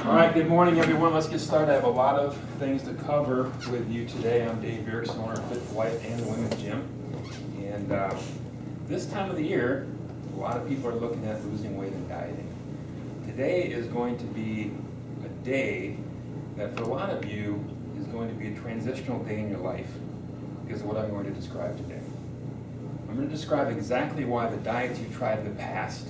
All right, good morning, everyone. Let's get started. I have a lot of things to cover with you today. I'm Dave Erickson, owner of Fit Flight and the Women's Gym. And this time of the year, a lot of people are looking at losing weight and dieting. Today is going to be a day that for a lot of you is going to be a transitional day in your life because of what I'm going to describe today. I'm going to describe exactly why the diets you tried in the past,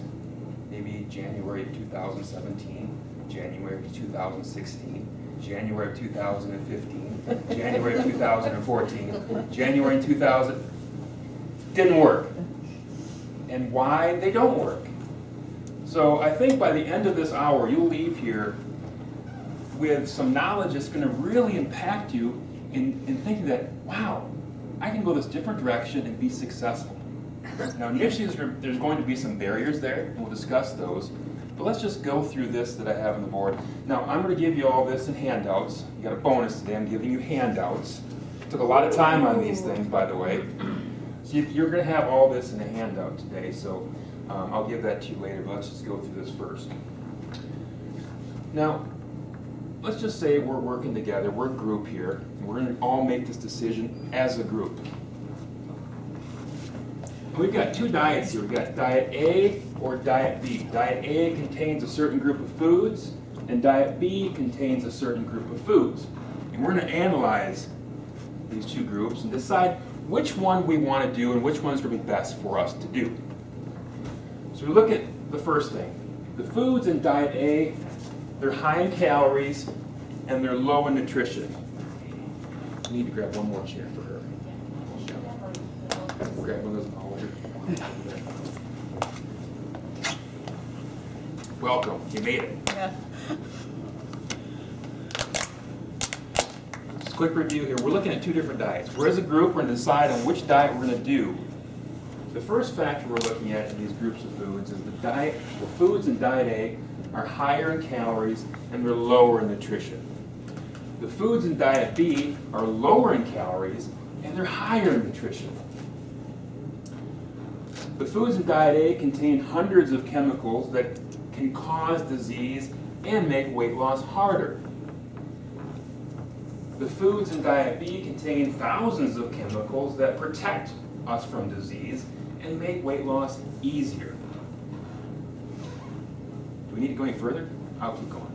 maybe January of 2017, January of 2016, January of 2015, January of 2014, January 2000, didn't work, and why they don't work. So I think by the end of this hour, you'll leave here with some knowledge that's going to really impact you in thinking that, wow, I can go this different direction and be successful. Now initially there's going to be some barriers there, and we'll discuss those. But let's just go through this that I have on the board. Now, I'm going to give you all this in handouts. You got a bonus today. I'm giving you handouts. Took a lot of time on these things, by the way. So you're going to have all this in a handout today. So I'll give that to you later, but let's just go through this first. Now, let's just say we're working together. We're a group here. And we're going to all make this decision as a group. We've got two diets here. We've got diet A or diet B. Diet A contains a certain group of foods, and diet B contains a certain group of foods. And we're going to analyze these two groups and decide which one we want to do and which one's going to be best for us to do. So we look at the first thing. The foods in diet A, they're high in calories and they're low in nutrition. I need to grab one more chair for her. We'll grab one of those. Welcome, you made it. Yeah. Just a quick review here. We're looking at two different diets. We're as a group, we're going to decide on which diet we're going to do. The first factor we're looking at in these groups of foods is the foods in diet A are higher in calories and they're lower in nutrition. The foods in diet B are lower in calories and they're higher in nutrition. The foods in diet A contain hundreds of chemicals that can cause disease and make weight loss harder. The foods in diet B contain thousands of chemicals that protect us from disease and make weight loss easier. Do we need to go any further? I'll keep going.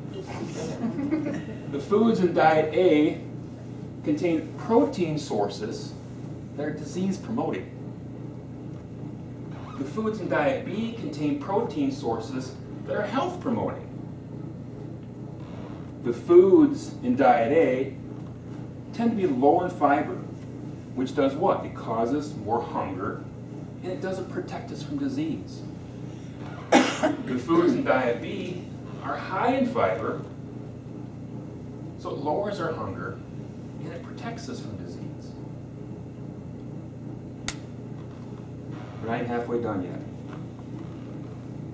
The foods in diet A contain protein sources that are disease promoting. The foods in diet B contain protein sources that are health promoting. The foods in diet A tend to be low in fiber, which does what? It causes more hunger, and it doesn't protect us from disease. The foods in diet B are high in fiber, so it lowers our hunger, and it protects us from disease. We're not even halfway done yet.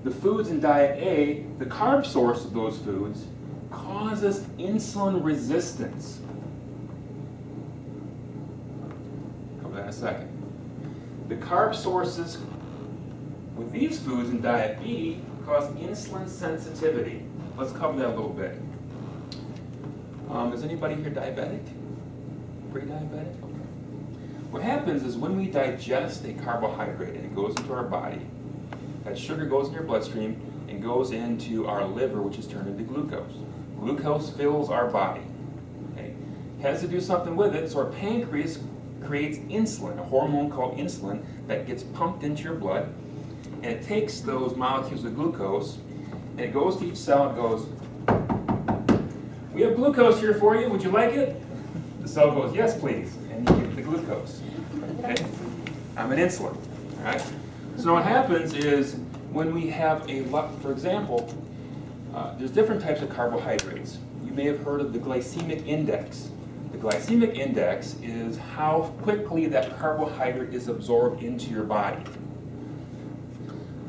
The foods in diet A, the carb source of those foods, causes insulin resistance. Cover that in a second. The carb sources with these foods in diet B cause insulin sensitivity. Let's cover that a little bit. Is anybody here diabetic? Pre-diabetic? Okay. What happens is when we digest a carbohydrate and it goes into our body, that sugar goes in your bloodstream and goes into our liver, which is turned into glucose. Glucose fills our body. Okay? Has to do something with it, so our pancreas creates insulin, a hormone called insulin that gets pumped into your blood, and it takes those molecules of glucose and it goes to each cell and goes, "We have glucose here for you, would you like it?" The cell goes, "Yes, please," and you get the glucose. Okay? I'm an insulin. All right? So what happens is when we have for example, there's different types of carbohydrates. You may have heard of the glycemic index. The glycemic index is how quickly that carbohydrate is absorbed into your body.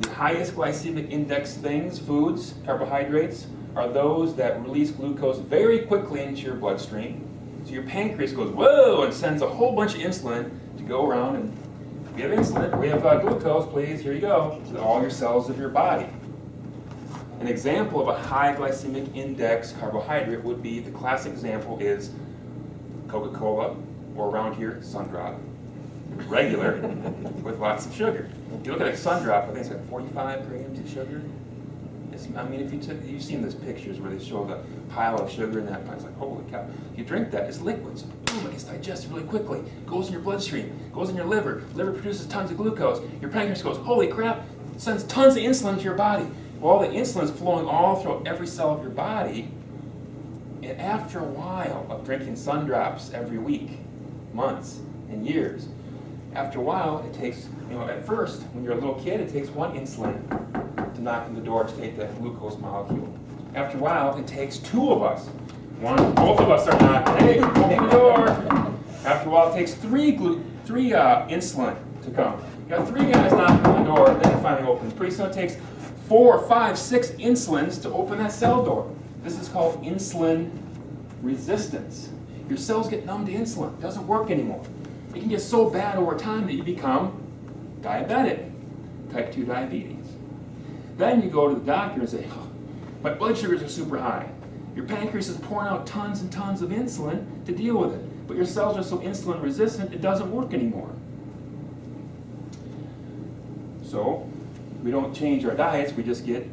The highest glycemic index foods, carbohydrates, are those that release glucose very quickly into your bloodstream. So your pancreas goes, whoa, and sends a whole bunch of insulin to go around and, we have insulin, we have glucose, please, here you go, to all your cells of your body. An example of a high glycemic index carbohydrate would be, the classic example is Coca-Cola, or around here, Sundrop. Regular, with lots of sugar. If you look at a Sundrop, I think it's like 45 grams of sugar. I mean, if you've seen those pictures where they show the pile of sugar in that pile, it's like, holy cow. If you drink that, it's liquids. Boom, it gets digested really quickly. Goes in your bloodstream, goes in your liver. Liver produces tons of glucose. Your pancreas goes, holy crap, it sends tons of insulin to your body. Well, the insulin is flowing all through every cell of your body. And after a while of drinking Sundrops every week, months, and years, after a while, it takes, at first, when you're a little kid, it takes one insulin to knock on the door to take that glucose molecule. After a while, it takes two of us. Both of us are knocking, hey, open the door. After a while, it takes three insulin to come. You got three guys knocking on the door, and then it finally opens. Pretty soon it takes 4, 5, 6 insulins to open that cell door. This is called insulin resistance. Your cells get numb to insulin. It doesn't work anymore. It can get so bad over time that you become diabetic, type 2 diabetes. Then you go to the doctor and say, oh, my blood sugars are super high. Your pancreas is pouring out tons and tons of insulin to deal with it. But your cells are so insulin resistant, it doesn't work anymore. So we don't change our diets, we just get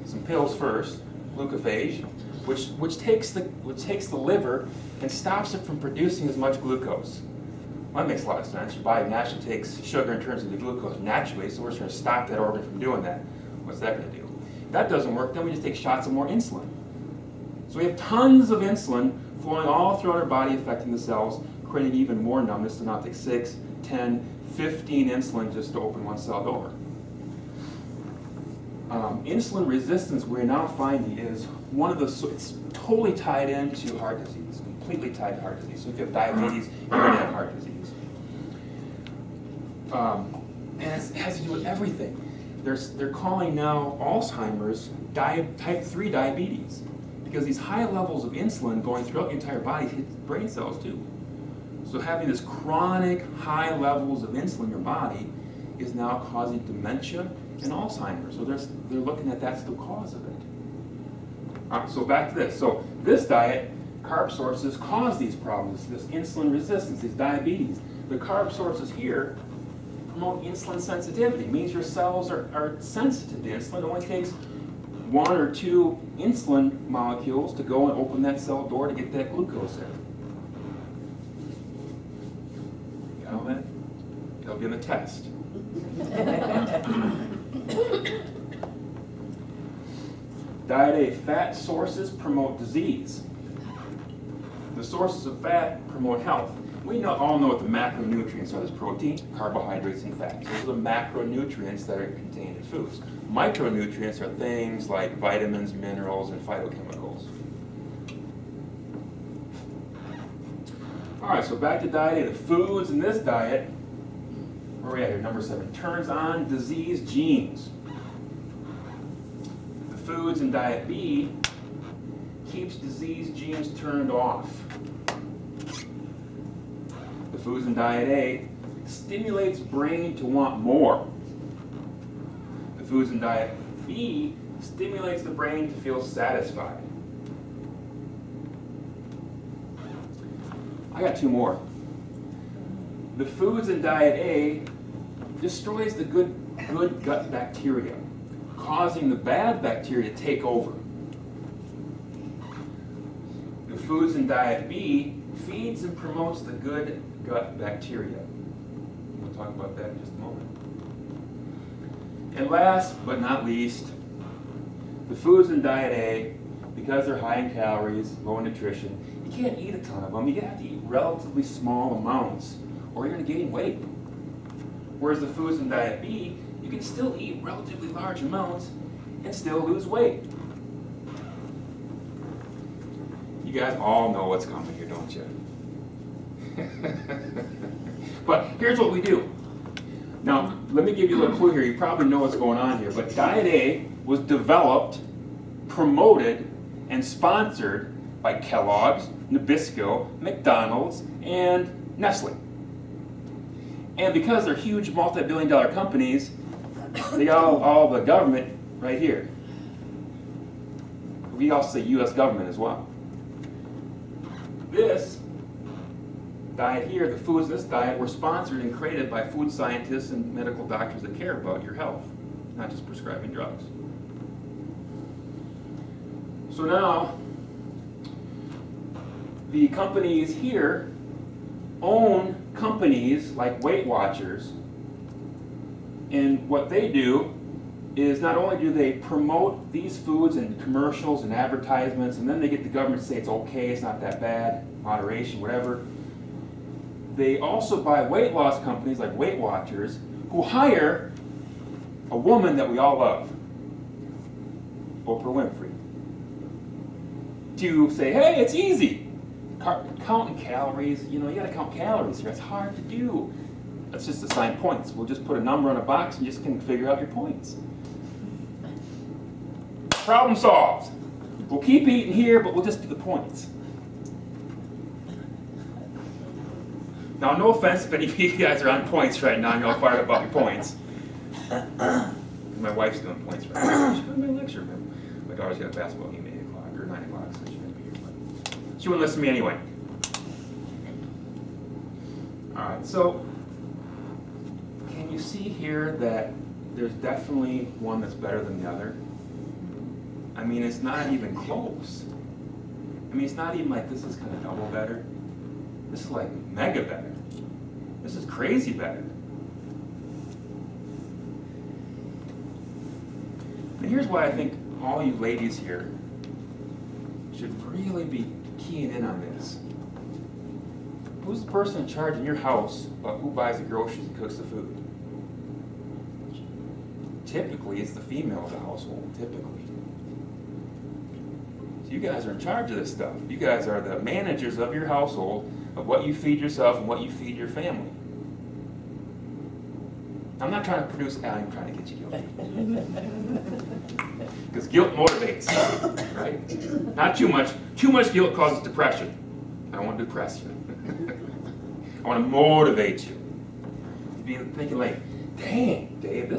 some pills first, glucophage, which takes the liver and stops it from producing as much glucose. Well, that makes a lot of sense. Your body naturally takes sugar and turns it into glucose naturally, so we're just going to stop that organ from doing that. What's that going to do? If that doesn't work, then we just take shots of more insulin. So we have tons of insulin flowing all throughout our body, affecting the cells, creating even more numbness to not take 6, 10, 15 insulin just to open one cell door. Insulin resistance, we're now finding, is one of the, it's totally tied into heart disease, completely tied to heart disease. So if you have diabetes, you're going to have heart disease. And it has to do with everything. They're calling now Alzheimer's type 3 diabetes, because these high levels of insulin going throughout the entire body hit brain cells too. So having this chronic high levels of insulin in your body is now causing dementia and Alzheimer's. So they're looking at that's the cause of it. All right, so back to this. So this diet, carb sources cause these problems, this insulin resistance, these diabetes. The carb sources here promote insulin sensitivity. It means your cells are sensitive to insulin. It only takes 1 or 2 insulin molecules to go and open that cell door to get that glucose in. Got all that? It'll be in the test. Diet A, fat sources promote disease. The sources of fat promote health. We all know what the macronutrients are. There's protein, carbohydrates, and fats. Those are the macronutrients that are contained in foods. Micronutrients are things like vitamins, minerals, and phytochemicals. All right, so back to diet A. The foods in this diet, where are we at here? Number 7, turns on disease genes. The foods in diet B keeps disease genes turned off. The foods in diet A stimulates brain to want more. The foods in diet B stimulates the brain to feel satisfied. I got 2 more. The foods in diet A destroys the good gut bacteria, causing the bad bacteria to take over. The foods in diet B feeds and promotes the good gut bacteria. We'll talk about that in just a moment. And last but not least, the foods in diet A, because they're high in calories, low in nutrition, you can't eat a ton of them. You have to eat relatively small amounts or you're going to gain weight. Whereas the foods in diet B, you can still eat relatively large amounts and still lose weight. You guys all know what's coming here, don't you? But here's what we do. Now, let me give you a little clue here. You probably know what's going on here. But Diet A was developed, promoted, and sponsored by Kellogg's, Nabisco, McDonald's, and Nestle. And because they're huge multi-billion-dollar companies, they got all the government right here. We also say U.S. government as well. This diet here, the foods in this diet were sponsored and created by food scientists and medical doctors that care about your health, not just prescribing drugs. So now, the companies here own companies like Weight Watchers, and what they do is not only do they promote these foods in commercials and advertisements, and then they get the government to say it's okay, it's not that bad, moderation, whatever. They also buy weight loss companies like Weight Watchers who hire a woman that we all love, Oprah Winfrey, to say, hey, it's easy. Counting calories, you gotta count calories here. It's hard to do. Let's just assign points. We'll just put a number on a box and just can figure out your points. Problem solved. We'll keep eating here, but we'll just do the points. Now, no offense if any of you guys are on points right now and you're all fired up about your points. My wife's doing points right now. She's doing my lecture. My daughter's got a basketball game at 8 o'clock or 9 o'clock, so she's going to be here. But she wouldn't listen to me anyway. All right, so can you see here that there's definitely one that's better than the other? I mean, it's not even close. I mean, it's not even like this is kind of double better. This is like mega better. This is crazy better. And here's why I think all you ladies here should really be keying in on this. Who's the person in charge in your house about who buys the groceries and cooks the food? Typically, it's the female of the household, typically. So you guys are in charge of this stuff. You guys are the managers of your household, of what you feed yourself and what you feed your family. I'm not trying to produce, I'm trying to get you guilty. Because guilt motivates, right? Not too much. Too much guilt causes depression. I don't want to depress you. I want to motivate you. To be thinking like, dang, Dave,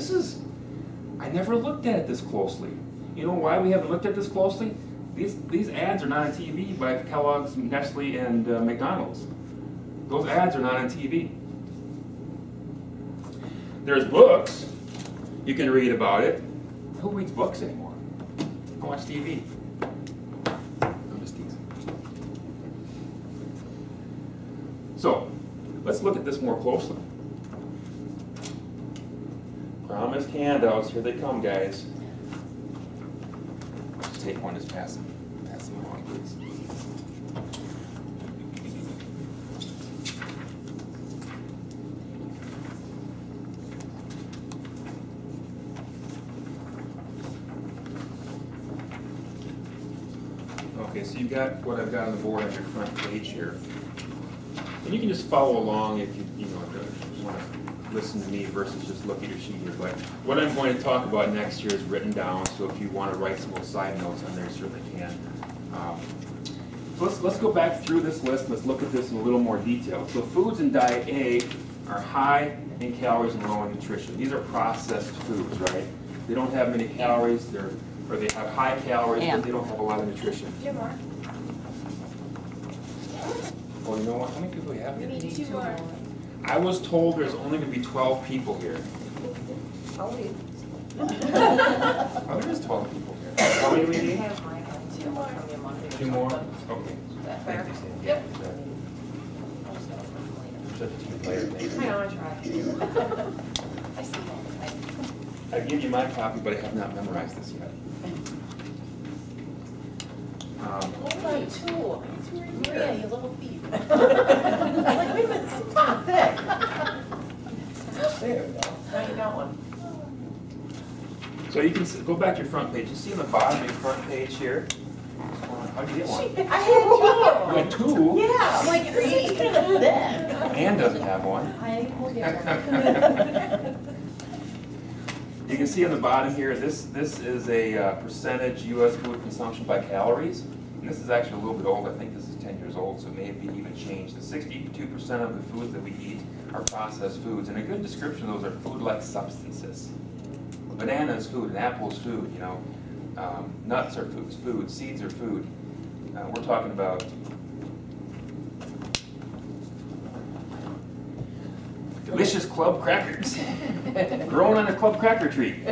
I never looked at it this closely. You know why we haven't looked at this closely? These ads are not on TV by Kellogg's, Nestle, and McDonald's. Those ads are not on TV. There's books. You can read about it. Who reads books anymore? Go watch TV. I'm just teasing. So, let's look at this more closely. Promised handouts. Here they come, guys. Just take one, just pass them. Pass them along, please. Okay, so you've got what I've got on the board on your front page here. And you can just follow along if you want to listen to me versus just look at your sheet here. But what I'm going to talk about next year is written down, so if you want to write some little side notes on there, you certainly can. So let's go back through this list. Let's look at this in a little more detail. So foods in Diet A are high in calories and low in nutrition. These are processed foods, right? They don't have many calories, or they have high calories, but they don't have a lot of nutrition. Two more. Oh, you know what? How many people do we have We here? need two more. I was told there's only going to be 12 people here. I'll leave. Oh, there is 12 people here. How many do we need? Two more. 2 more? Okay. Fair. Thank you, Sandy. Yep. Such a team player. Thank I you. know, I tried. I see that. I give you my copy, but I have not memorized this yet. Hold on, two. Two right here. Maria, you little thief. I'm like, wait a minute, it's not thick. There we go. Now you got one. So you can go back to your front page. You see on the bottom of your front page here? How'd you get one? I had You had 2? Yeah, I'm like, this is kind of thick. Ann doesn't have one. I will get one. You can see on the bottom here, this is a percentage U.S. food consumption by calories. And this is actually a little bit old. I think this is 10 years old, so it may have been even changed. The 62% of the foods that we eat are processed foods. And a good description of those are food-like substances. A banana is food, an apple is food, nuts are food, seeds are food. We're talking about delicious club crackers growing on a club cracker tree.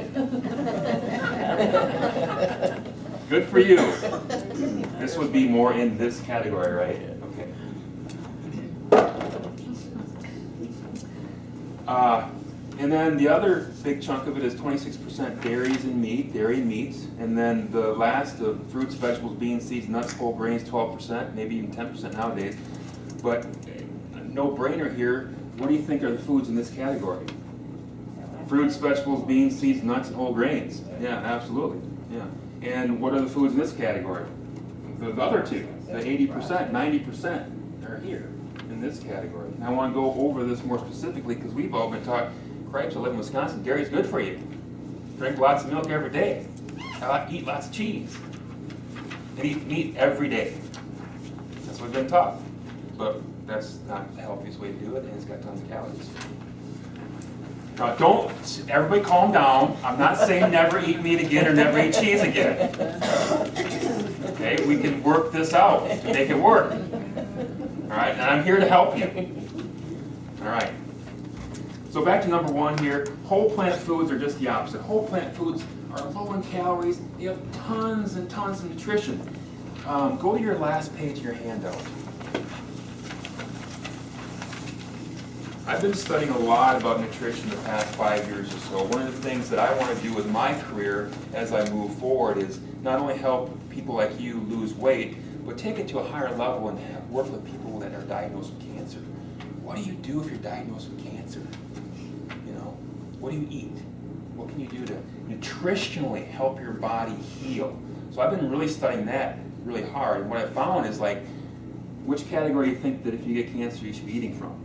Good for you. This would be more in this category, right? Okay. And then the other big chunk of it is 26% dairies and meat, dairy and meats. And then the last of fruits, vegetables, beans, seeds, nuts, whole grains, 12%, maybe even 10% nowadays. But no brainer here, what do you think are the foods in this category? Fruits, vegetables, beans, seeds, nuts, and whole grains. Yeah, absolutely. Yeah. And what are the foods in this category? The other two, the 80%, 90% are here in this category. And I want to go over this more specifically because we've all been taught, cripes, I live in Wisconsin, dairy's good for you. Drink lots of milk every day. Eat lots of cheese. And eat meat every day. That's what we've been taught. But that's not the healthiest way to do it, and it's got tons of calories. Now, don't, everybody calm down. I'm not saying never eat meat again or never eat cheese again. Okay, we can work this out to make it work. All right, and I'm here to help you. All right. So back to number one here, whole plant foods are just the opposite. Whole plant foods are low in calories. They have tons and tons of nutrition. Go to your last page of your handout. I've been studying a lot about nutrition the past 5 years or so. One of the things that I want to do with my career as I move forward is not only help people like you lose weight, but take it to a higher level and work with people that are diagnosed with cancer. What do you do if you're diagnosed with cancer? You know, what do you eat? What can you do to nutritionally help your body heal? So I've been really studying that really hard. And what I found is, like, which category do you think that if you get cancer you should be eating from?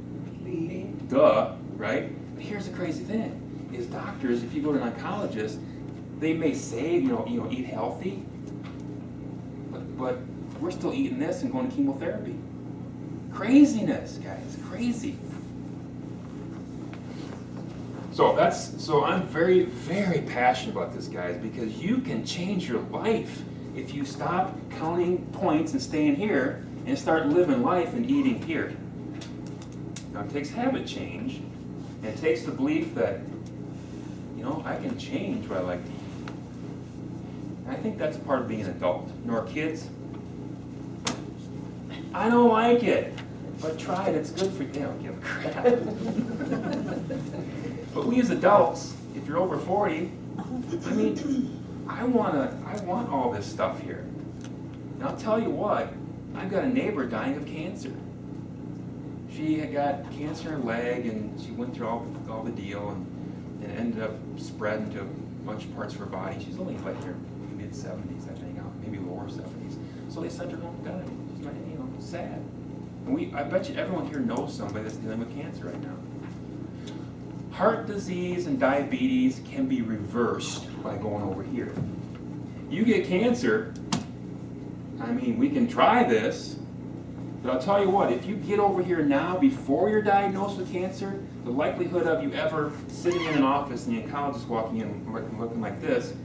Duh, right? But here's the crazy thing, is doctors, if you go to an oncologist, they may say, you know, eat healthy, but we're still eating this and going to chemotherapy. Craziness, guys, crazy. So I'm very, very passionate about this, guys, because you can change your life if you stop counting points and staying here and start living life and eating here. Now, it takes habit change, and it takes the belief that, you know, I can change what I like to eat. And I think that's a part of being an adult. You know, our kids, I don't like it, but try it, it's good for you. They don't give a crap. But we as adults, if you're over 40, I mean, I want all this stuff here. And I'll tell you what, I've got a neighbor dying of cancer. She had got cancer in her leg, and she went through all the deal, and it ended up spreading to a bunch of parts of her body. She's only like in her mid-70s, I think, maybe lower 70s. So they sent her home to die. She's like, you know, sad. And I bet you everyone here knows somebody that's dealing with cancer right now. Heart disease and diabetes can be reversed by going over here. You get cancer, I mean, we can try this. But I'll tell you what, if you get over here now before you're diagnosed with cancer, the likelihood of you ever sitting in an office and the oncologist walking in looking like this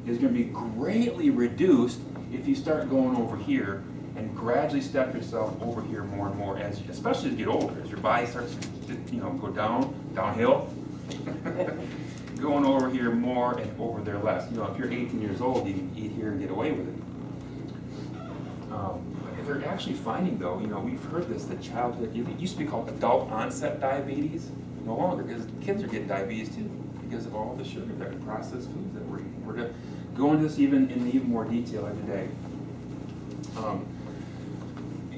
is going to be greatly reduced if you start going over here and gradually step yourself over here more and more, especially as you get older, as your body starts to go downhill, going over here more and over there less. You know, if you're 18 years old, you can eat here and get away with it. They're actually finding, though, you know, we've heard this, that childhood, it used to be called adult onset diabetes, no longer, because kids are getting diabetes too, because of all the sugar, the processed foods that we're eating. We're going to go into this in even more detail every day.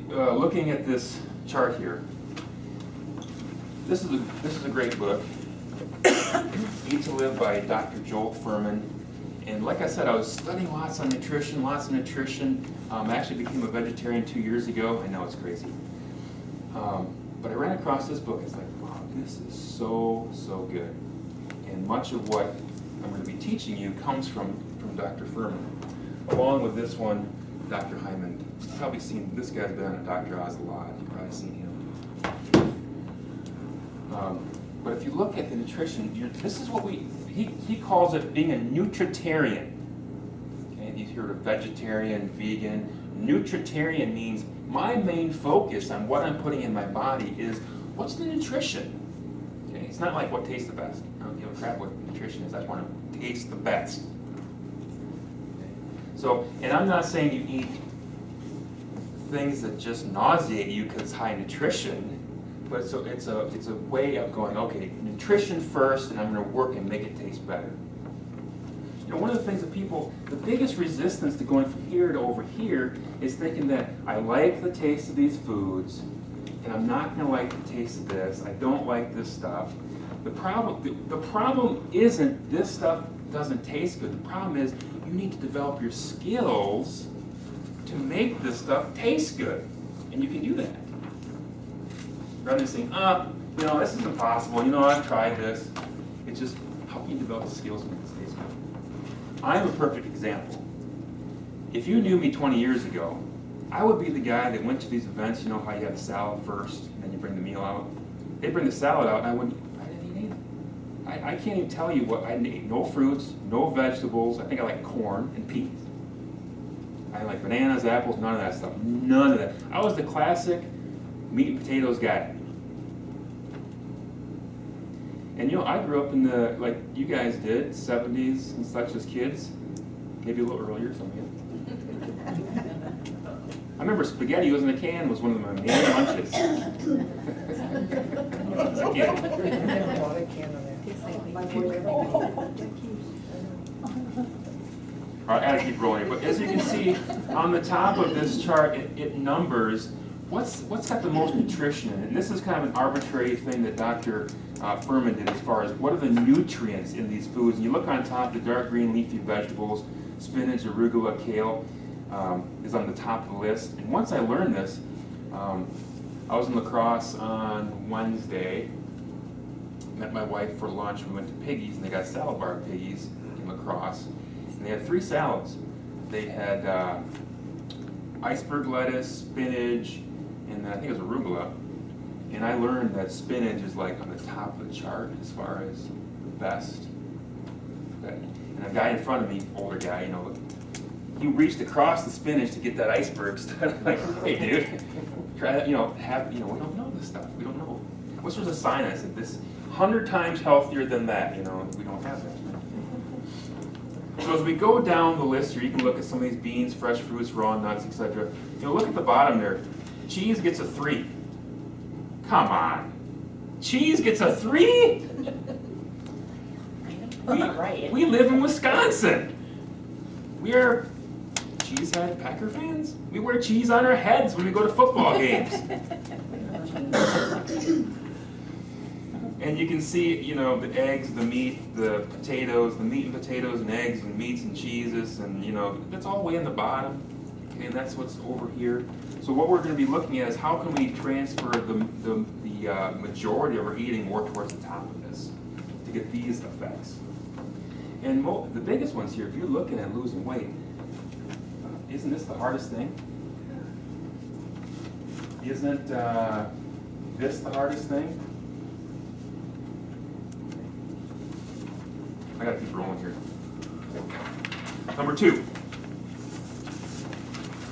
Looking at this chart here, this is a great book, Eat to Live by Dr. Joel Fuhrman. And like I said, I was studying lots of nutrition. I actually became a vegetarian 2 years ago. I know it's crazy. But I ran across this book. It's like, wow, this is so, so good. And much of what I'm going to be teaching you comes from Dr. Fuhrman. Along with this one, Dr. Hyman. You've probably seen, this guy's been on Dr. Oz a lot. You've probably seen him. But if you look at the nutrition, this is what he calls it being a nutritarian. Okay? here to vegetarian, vegan. Nutritarian means my main focus on what I'm putting in my body is what's the nutrition. Okay? It's not like what tastes the best. I don't give a crap what nutrition is. I just want to taste the best. Okay? So, and I'm not saying you eat things that just nauseate you because it's high nutrition, but it's a way of going, okay, nutrition first, and I'm going to work and make it taste better. You know, one of the things that people, the biggest resistance to going from here to over here is thinking that I like the taste of these foods, and I'm not going to like the taste of this. I don't like this stuff. The problem isn't this stuff doesn't taste good. The problem is you need to develop your skills to make this stuff taste good, and you can do that. Rather than saying, you know, this is impossible. You know, I've tried this. It's just how can you develop the skills to make this taste good? I'm a perfect example. If you knew me 20 years ago, I would be the guy that went to these events. You know how you have the salad first, and then you bring the meal out. They bring the salad out, and I didn't eat anything. I can't even tell you what I ate. No fruits, no vegetables. I think I like corn and peas. I like bananas, apples, none of that stuff. None of that. I was the classic meat and potatoes guy. And you know, I grew up in the, like you guys did, 70s and such as kids. Maybe a little earlier, some of you. I remember spaghetti was in a can was one of my main lunches. As a kid. All right, I gotta keep rolling. But as you can see, on the top of this chart, it numbers what's got the most nutrition in it. And this is kind of an arbitrary thing that Dr. Furman did as far as what are the nutrients in these foods. And you look on top, the dark green leafy vegetables, spinach, arugula, kale is on the top of the list. And once I learned this, I was in La Crosse on Wednesday, met my wife for lunch. We went to Piggy's, and they got salad bar at Piggy's in La Crosse. And they had 3 salads. They had iceberg lettuce, spinach, and then I think it was arugula. And I learned that spinach is like on the top of the chart as far as the best. Okay. And a guy in front of me, older guy, you know, he reached across the spinach to get that iceberg stuff. Like, hey, dude, try that. You know, we don't know this stuff. We don't know. What's was a sign? I said, this 100 times healthier than that. You know, we don't have that. So as we go down the list here, you can look at some of these beans, fresh fruits, raw nuts, etc. You know, look at the bottom there. Cheese gets a 3. Come on. Cheese gets a 3? We live in Wisconsin. We are cheesehead Packer fans. We wear cheese on our heads when we go to football games. And you can see, you know, the eggs, the meat, the potatoes, the meat and potatoes and eggs and meats and cheeses, and you know, that's all way in the bottom. Okay, and that's what's over here. So what we're going to be looking at is how can we transfer the majority of our eating more towards the top of this to get these effects. And the biggest ones here, if you're looking at losing weight, isn't this the hardest thing? Isn't this the hardest thing? I gotta keep rolling here. Number 2.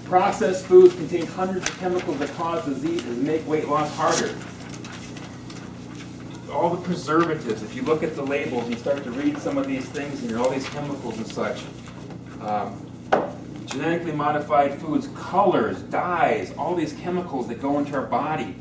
Processed foods contain hundreds of chemicals that cause diseases and make weight loss harder. All the preservatives, if you look at the labels and you start to read some of these things and all these chemicals and such, genetically modified foods, colors, dyes, all these chemicals that go into our body,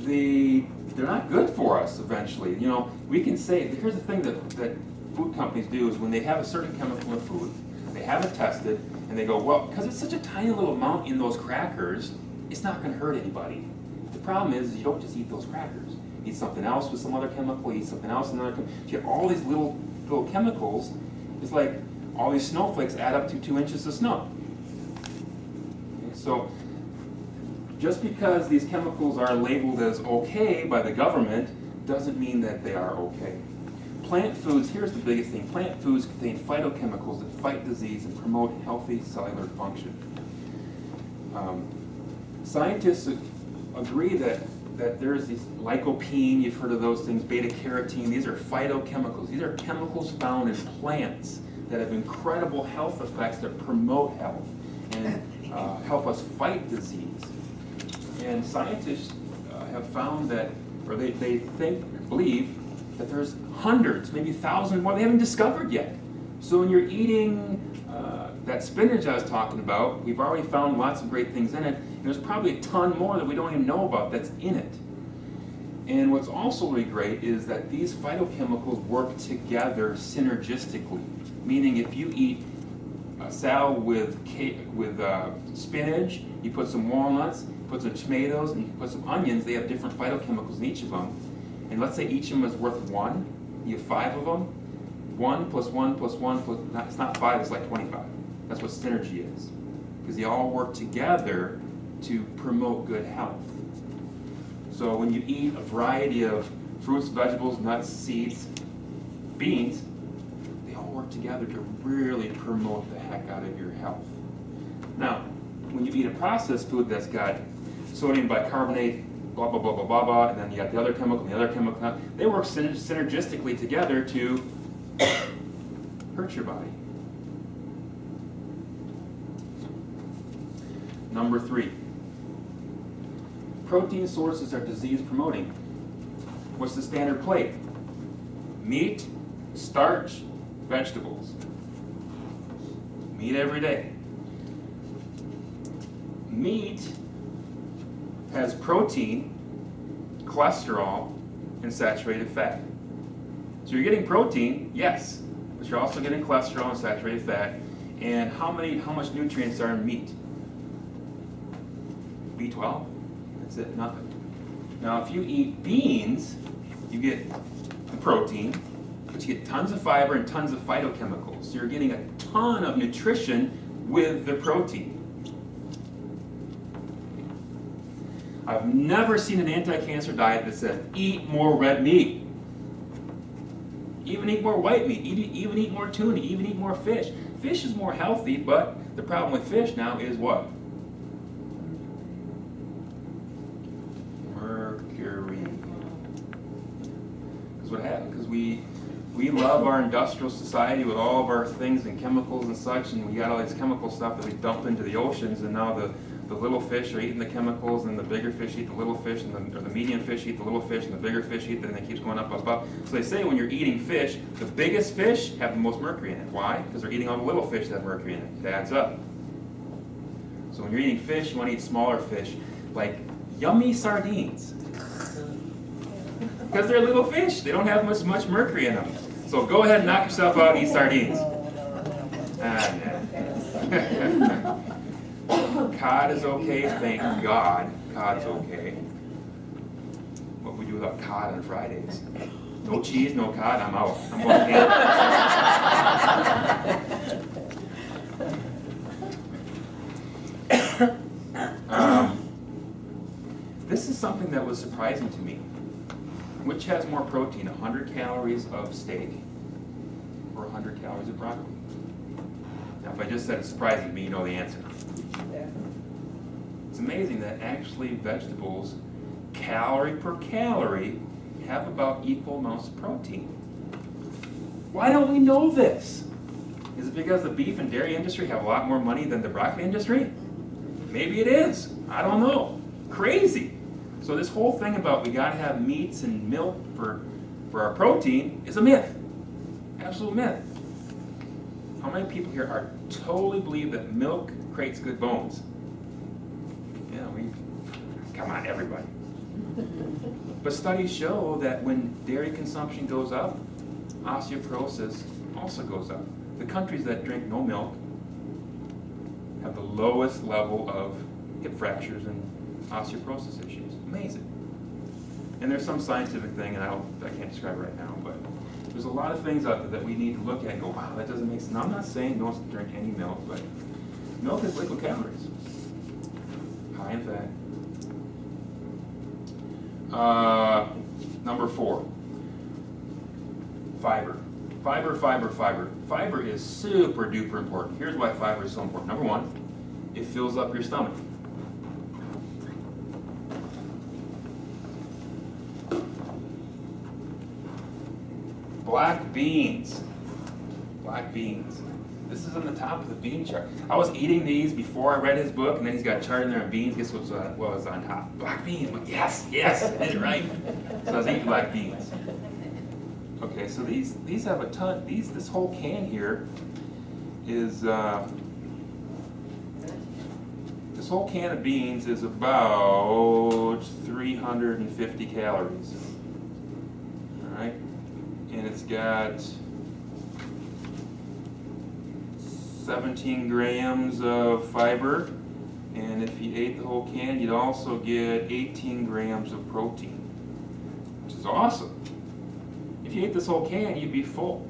they're not good for us eventually. You know, we can say, here's the thing that food companies do is when they have a certain chemical in food, they have it tested, and they go, well, because it's such a tiny little amount in those crackers, it's not going to hurt anybody. The problem is you don't just eat those crackers. You eat something else with some other chemical, you eat something else with another chemical. You get all these little chemicals. It's like all these snowflakes add up to 2 inches of snow. Okay, so just because these chemicals are labeled as okay by the government doesn't mean that they are okay. Plant foods, here's the biggest thing. Plant foods contain phytochemicals that fight disease and promote healthy cellular function. Scientists agree that there's these lycopene, you've heard of those things, beta-carotene, these are phytochemicals. These are chemicals found in plants that have incredible health effects that promote health and help us fight disease. And scientists have found that, or they believe that there's hundreds, maybe thousands more they haven't discovered yet. So when you're eating that spinach I was talking about, we've already found lots of great things in it, and there's probably a ton more that we don't even know about that's in it. And what's also really great is that these phytochemicals work together synergistically, meaning if you eat a salad with spinach, you put some walnuts, put some tomatoes, and you put some onions, they have different phytochemicals in each of them. And let's say each of them is worth 1, you have 5 of them. 1 plus 1 plus 1 plus, it's not 5, it's like 25. That's what synergy is. Because they all work together to promote good health. So when you eat a variety of fruits, vegetables, nuts, seeds, beans, they all work together to really promote the heck out of your health. Now, when you eat a processed food that's got sodium bicarbonate, blah, blah, blah, blah, blah, blah, and then you got the other chemical and the other chemical, they work synergistically together to hurt your body. Number 3, protein sources are disease promoting. What's the standard plate? Meat, starch, vegetables. Meat every day. Meat has protein, cholesterol, and saturated fat. So you're getting protein, yes, but you're also getting cholesterol and saturated fat. And how much nutrients are in meat? B12? That's it, nothing. Now if you eat beans, you get the protein, but you get tons of fiber and tons of phytochemicals. So you're getting a ton of nutrition with the protein. I've never seen an anti-cancer diet that says, eat more red meat. Even eat more white meat, even eat more tuna, even eat more fish. Fish is more healthy, but the problem with fish now is what? Mercury. Because what happened? Because we love our industrial society with all of our things and chemicals and such, and we got all this chemical stuff that we dump into the oceans, and now the little fish are eating the chemicals, and the bigger fish eat the little fish, and or the medium fish eat the little fish, and the bigger fish eat, and it keeps going up, up, up. So they say when you're eating fish, the biggest fish have the most mercury in it. Why? Because they're eating all the little fish that have mercury in it. It adds up. So when you're eating fish, you want to eat smaller fish, like yummy sardines. Because they're little fish. They don't have much mercury in them. So go ahead and knock yourself out and eat sardines. Cod is okay, thank God. Cod's okay. What we do without cod on Fridays? No cheese, no cod, I'm out. I'm going This is something that was surprising to me. Which has more protein, 100 calories of steak or 100 calories of broccoli? Now, if I just said it's surprising to me, you know the answer. It's amazing that actually vegetables, calorie per calorie, have about equal amounts of protein. Why don't we know this? Is it because the beef and dairy industry have a lot more money than the broccoli industry? Maybe it is. I don't know. Crazy. So this whole thing about we gotta have meats and milk for our protein is a myth. Absolute myth. How many people here are totally believe that milk creates good bones? Yeah, come on, everybody. But studies show that when dairy consumption goes up, osteoporosis also goes up. The countries that drink no milk have the lowest level of hip fractures and osteoporosis issues. Amazing. And there's some scientific thing, and I can't describe it right now, but there's a lot of things out there that we need to look at and go, wow, that doesn't make sense. Now, I'm not saying don't drink any milk, but milk is liquid calories, high in fat. Number 4, fiber. Fiber, fiber, fiber. Fiber is super duper important. Here's why fiber is so important. Number 1, it fills up your stomach. Black beans black beans. This is on the top of the bean chart. I was eating these before I read his book, and then he's got a chart in there on beans. Guess what was on top? Black beans. I'm like, yes, yes, I did it right. So I was eating black beans. Okay, so these have a ton. This whole can here is this whole can of beans is about 350 calories. All right, and it's got 17 grams of fiber, and if you ate the whole can, you'd also get 18 grams of protein, which is awesome. If you ate this whole can, you'd be full.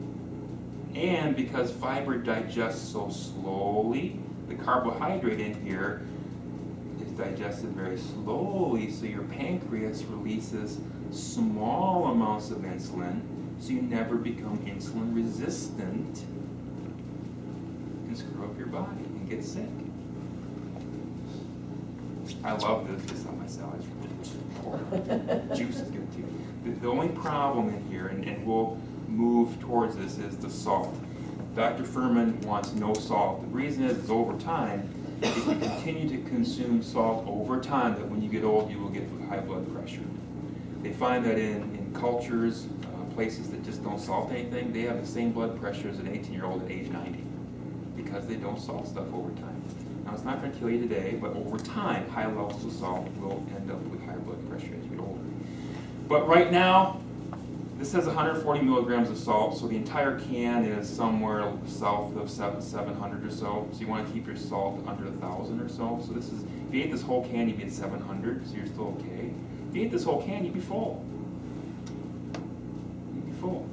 And because fiber digests so slowly, the carbohydrate in here is digested very slowly, so your pancreas releases small amounts of insulin, so you never become insulin resistant and screw up your body and get sick. I love this on my salad. Juice is good too. The only problem in here, and we'll move towards this, is the salt. Dr. Furman wants no salt. The reason is over time, if you continue to consume salt over time, that when you get old, you will get high blood pressure. They find that in cultures, places that just don't salt anything, they have the same blood pressure as an 18-year-old at age 90 because they don't salt stuff over time. Now, it's not going to kill you today, but over time, high levels of salt will end up with higher blood pressure as you get older. But right now, this has 140 milligrams of salt, so the entire can is somewhere south of 700 or so. So you want to keep your salt under 1,000 or so. So this is, if you ate this whole can, you'd be at 700, so you're still okay. If you ate this whole can, you'd be full. You'd be full.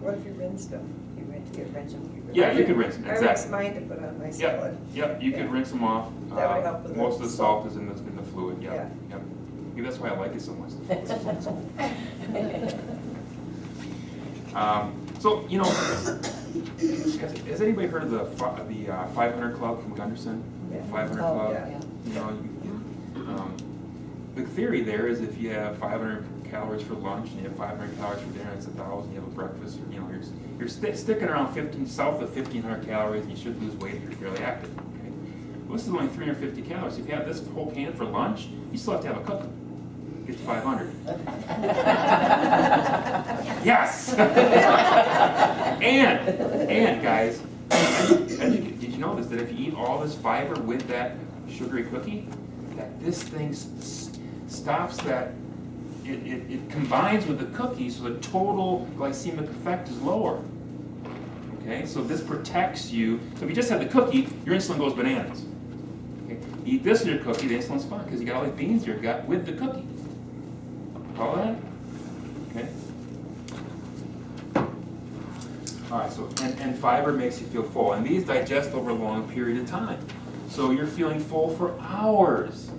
What if you rinse them? You rinse them? Yeah, you could rinse them, I rinse exactly. mine to put on my salad. Yep, you could rinse them off. That would help with most the of the salt is in the fluid, Yeah. yep. Maybe that's why I like it so much. So, you know, has anybody heard of the 500 Club from Gunderson? Yeah. 500 Oh, Club? yeah. You know, the theory there is if you have 500 calories for lunch and you have 500 calories for dinner, it's 1,000. You have a breakfast, you know, you're sticking around south of 1,500 calories, and you should lose weight if you're fairly active. Okay? Well, this is only 350 calories. If you have this whole can for lunch, you still have to have a cookie. Get to 500. Yes! and guys, did you know this, that if you eat all this fiber with that sugary cookie, that this thing stops that, it combines with the cookie, so the total glycemic effect is lower. Okay, so this protects you. So if you just have the cookie, your insulin goes bananas. Okay? You eat this with your cookie, the insulin's fine, because you got all these beans in your gut with the cookie. Follow that? Okay. All right, so, and fiber makes you feel full, and these digest over a long period of time. So you're feeling full for hours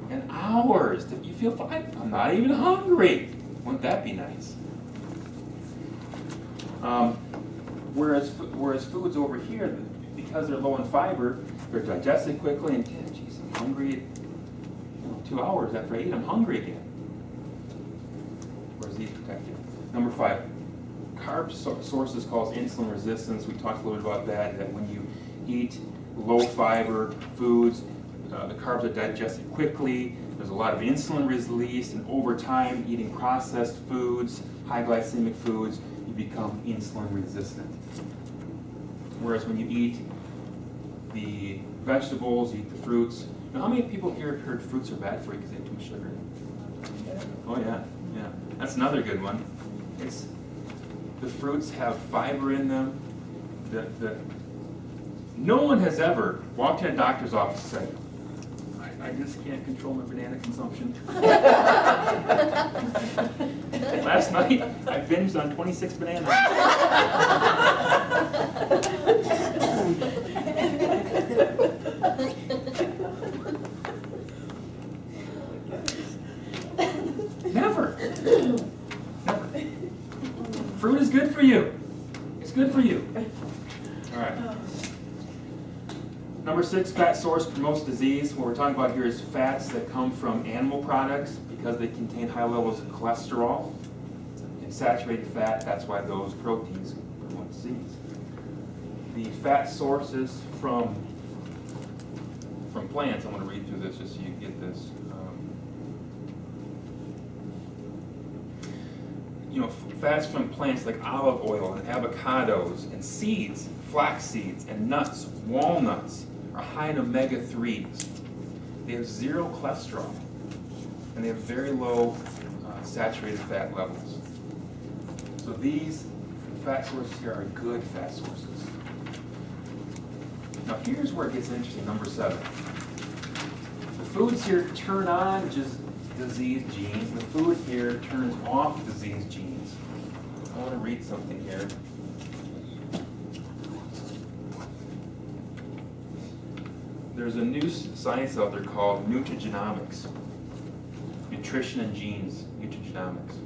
and hours. You feel fine. I'm not even hungry. Wouldn't that be nice? Whereas foods over here, because they're low in fiber, they're digested quickly, and geez, I'm hungry. 2 hours after I eat, I'm hungry again. Whereas these protect you. Number 5, carb sources cause insulin resistance. We talked a little bit about that. That when you eat low fiber foods, the carbs are digested quickly. There's a lot of insulin released, and over time, eating processed foods, high glycemic foods, you become insulin resistant. Whereas when you eat the vegetables, you eat the fruits. Now, how many people here have heard fruits are bad for you because they have too much sugar? Oh yeah, yeah. That's another good one. It's the fruits have fiber in them. No one has ever walked in a doctor's office and said, I just can't control my banana consumption. Last night, I binged on 26 bananas. Never. Never. Fruit is good for you. It's good for you. All right. Number 6, fat source promotes disease. What we're talking about here is fats that come from animal products because they contain high levels of cholesterol and saturated fat. That's why those proteins promote disease. the fat sources from plants. I'm going to read through this just so you get this. Fats from plants like olive oil and avocados and seeds, flax seeds and nuts, walnuts are high in omega-3s. They have 0 cholesterol and they have very low saturated fat levels. So these fat sources here are good fat sources. Now here's where it gets interesting, number 7. The foods here turn on just disease genes. The food here turns off disease genes. I want to read something here. There's a new science out there called nutrigenomics. Nutrition and genes, nutrigenomics.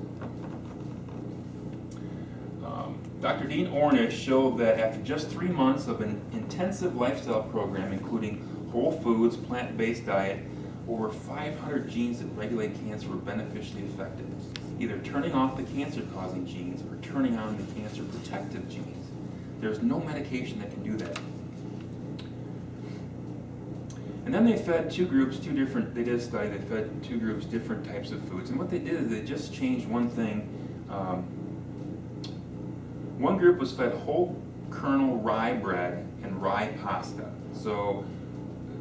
Dr. Dean Ornish showed that after just 3 months of an intensive lifestyle program, including whole foods, plant-based diet, over 500 genes that regulate cancer were beneficially affected, either turning off the cancer-causing genes or turning on the cancer-protective genes. There's no medication that can do that. And then they fed they did a study, they fed 2 groups different types of foods. And what they did is they just changed one thing. One group was fed whole kernel rye bread and rye pasta. So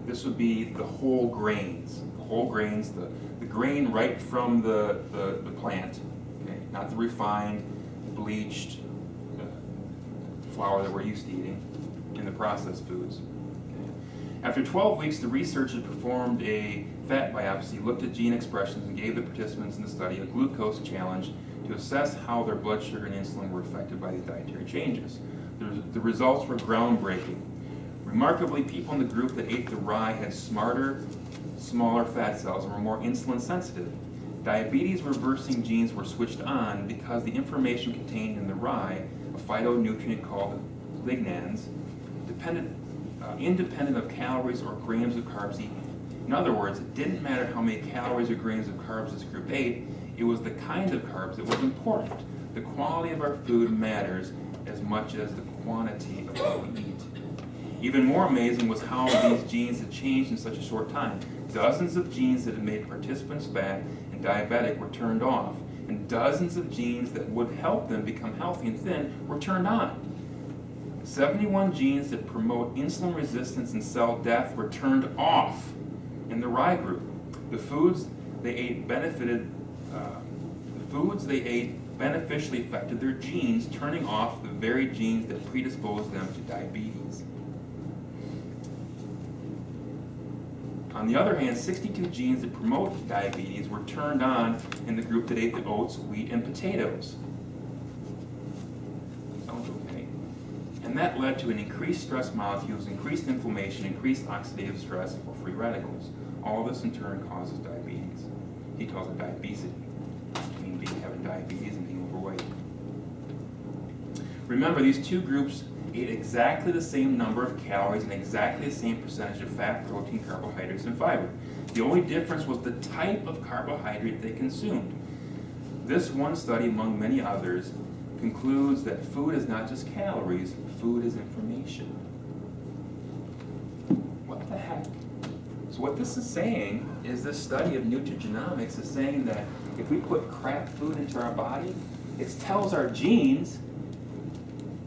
this would be the whole grains. The grain right from the plant, okay? Not the refined, bleached flour that we're used to eating in the processed foods. Okay? After 12 weeks, the researchers performed a fat biopsy, looked at gene expressions, and gave the participants in the study a glucose challenge to assess how their blood sugar and insulin were affected by these dietary changes. The results were groundbreaking. Remarkably, people in the group that ate the rye had smarter, smaller fat cells and were more insulin sensitive. Diabetes reversing genes were switched on because the information contained in the rye, a phytonutrient called lignans, independent of calories or grams of carbs eaten. In other words, it didn't matter how many calories or grams of carbs this group ate, it was the kind of carbs that was important. The quality of our food matters as much as the quantity of what we eat. Even more amazing was how these genes had changed in such a short time. Dozens of genes that had made participants fat and diabetic were turned off, and dozens of genes that would help them become healthy and thin were turned on. 71 genes that promote insulin resistance and cell death were turned off in the rye group. The foods they ate beneficially affected their genes, turning off the very genes that predisposed them to diabetes. On the other hand, 62 genes that promote diabetes were turned on in the group that ate the oats, wheat, and potatoes. Sounds okay. And that led to an increased stress molecules, increased inflammation, increased oxidative stress, or free radicals. All this in turn causes diabetes. He calls it diabesity, meaning having diabetes and being overweight. Remember, these 2 groups ate exactly the same number of calories and exactly the same percentage of fat, protein, carbohydrates, and fiber. The only difference was the type of carbohydrate they consumed. This one study, among many others, concludes that food is not just calories, food is information. What the heck? So what this is saying is this study of nutrigenomics is saying that if we put crap food into our body, it tells our genes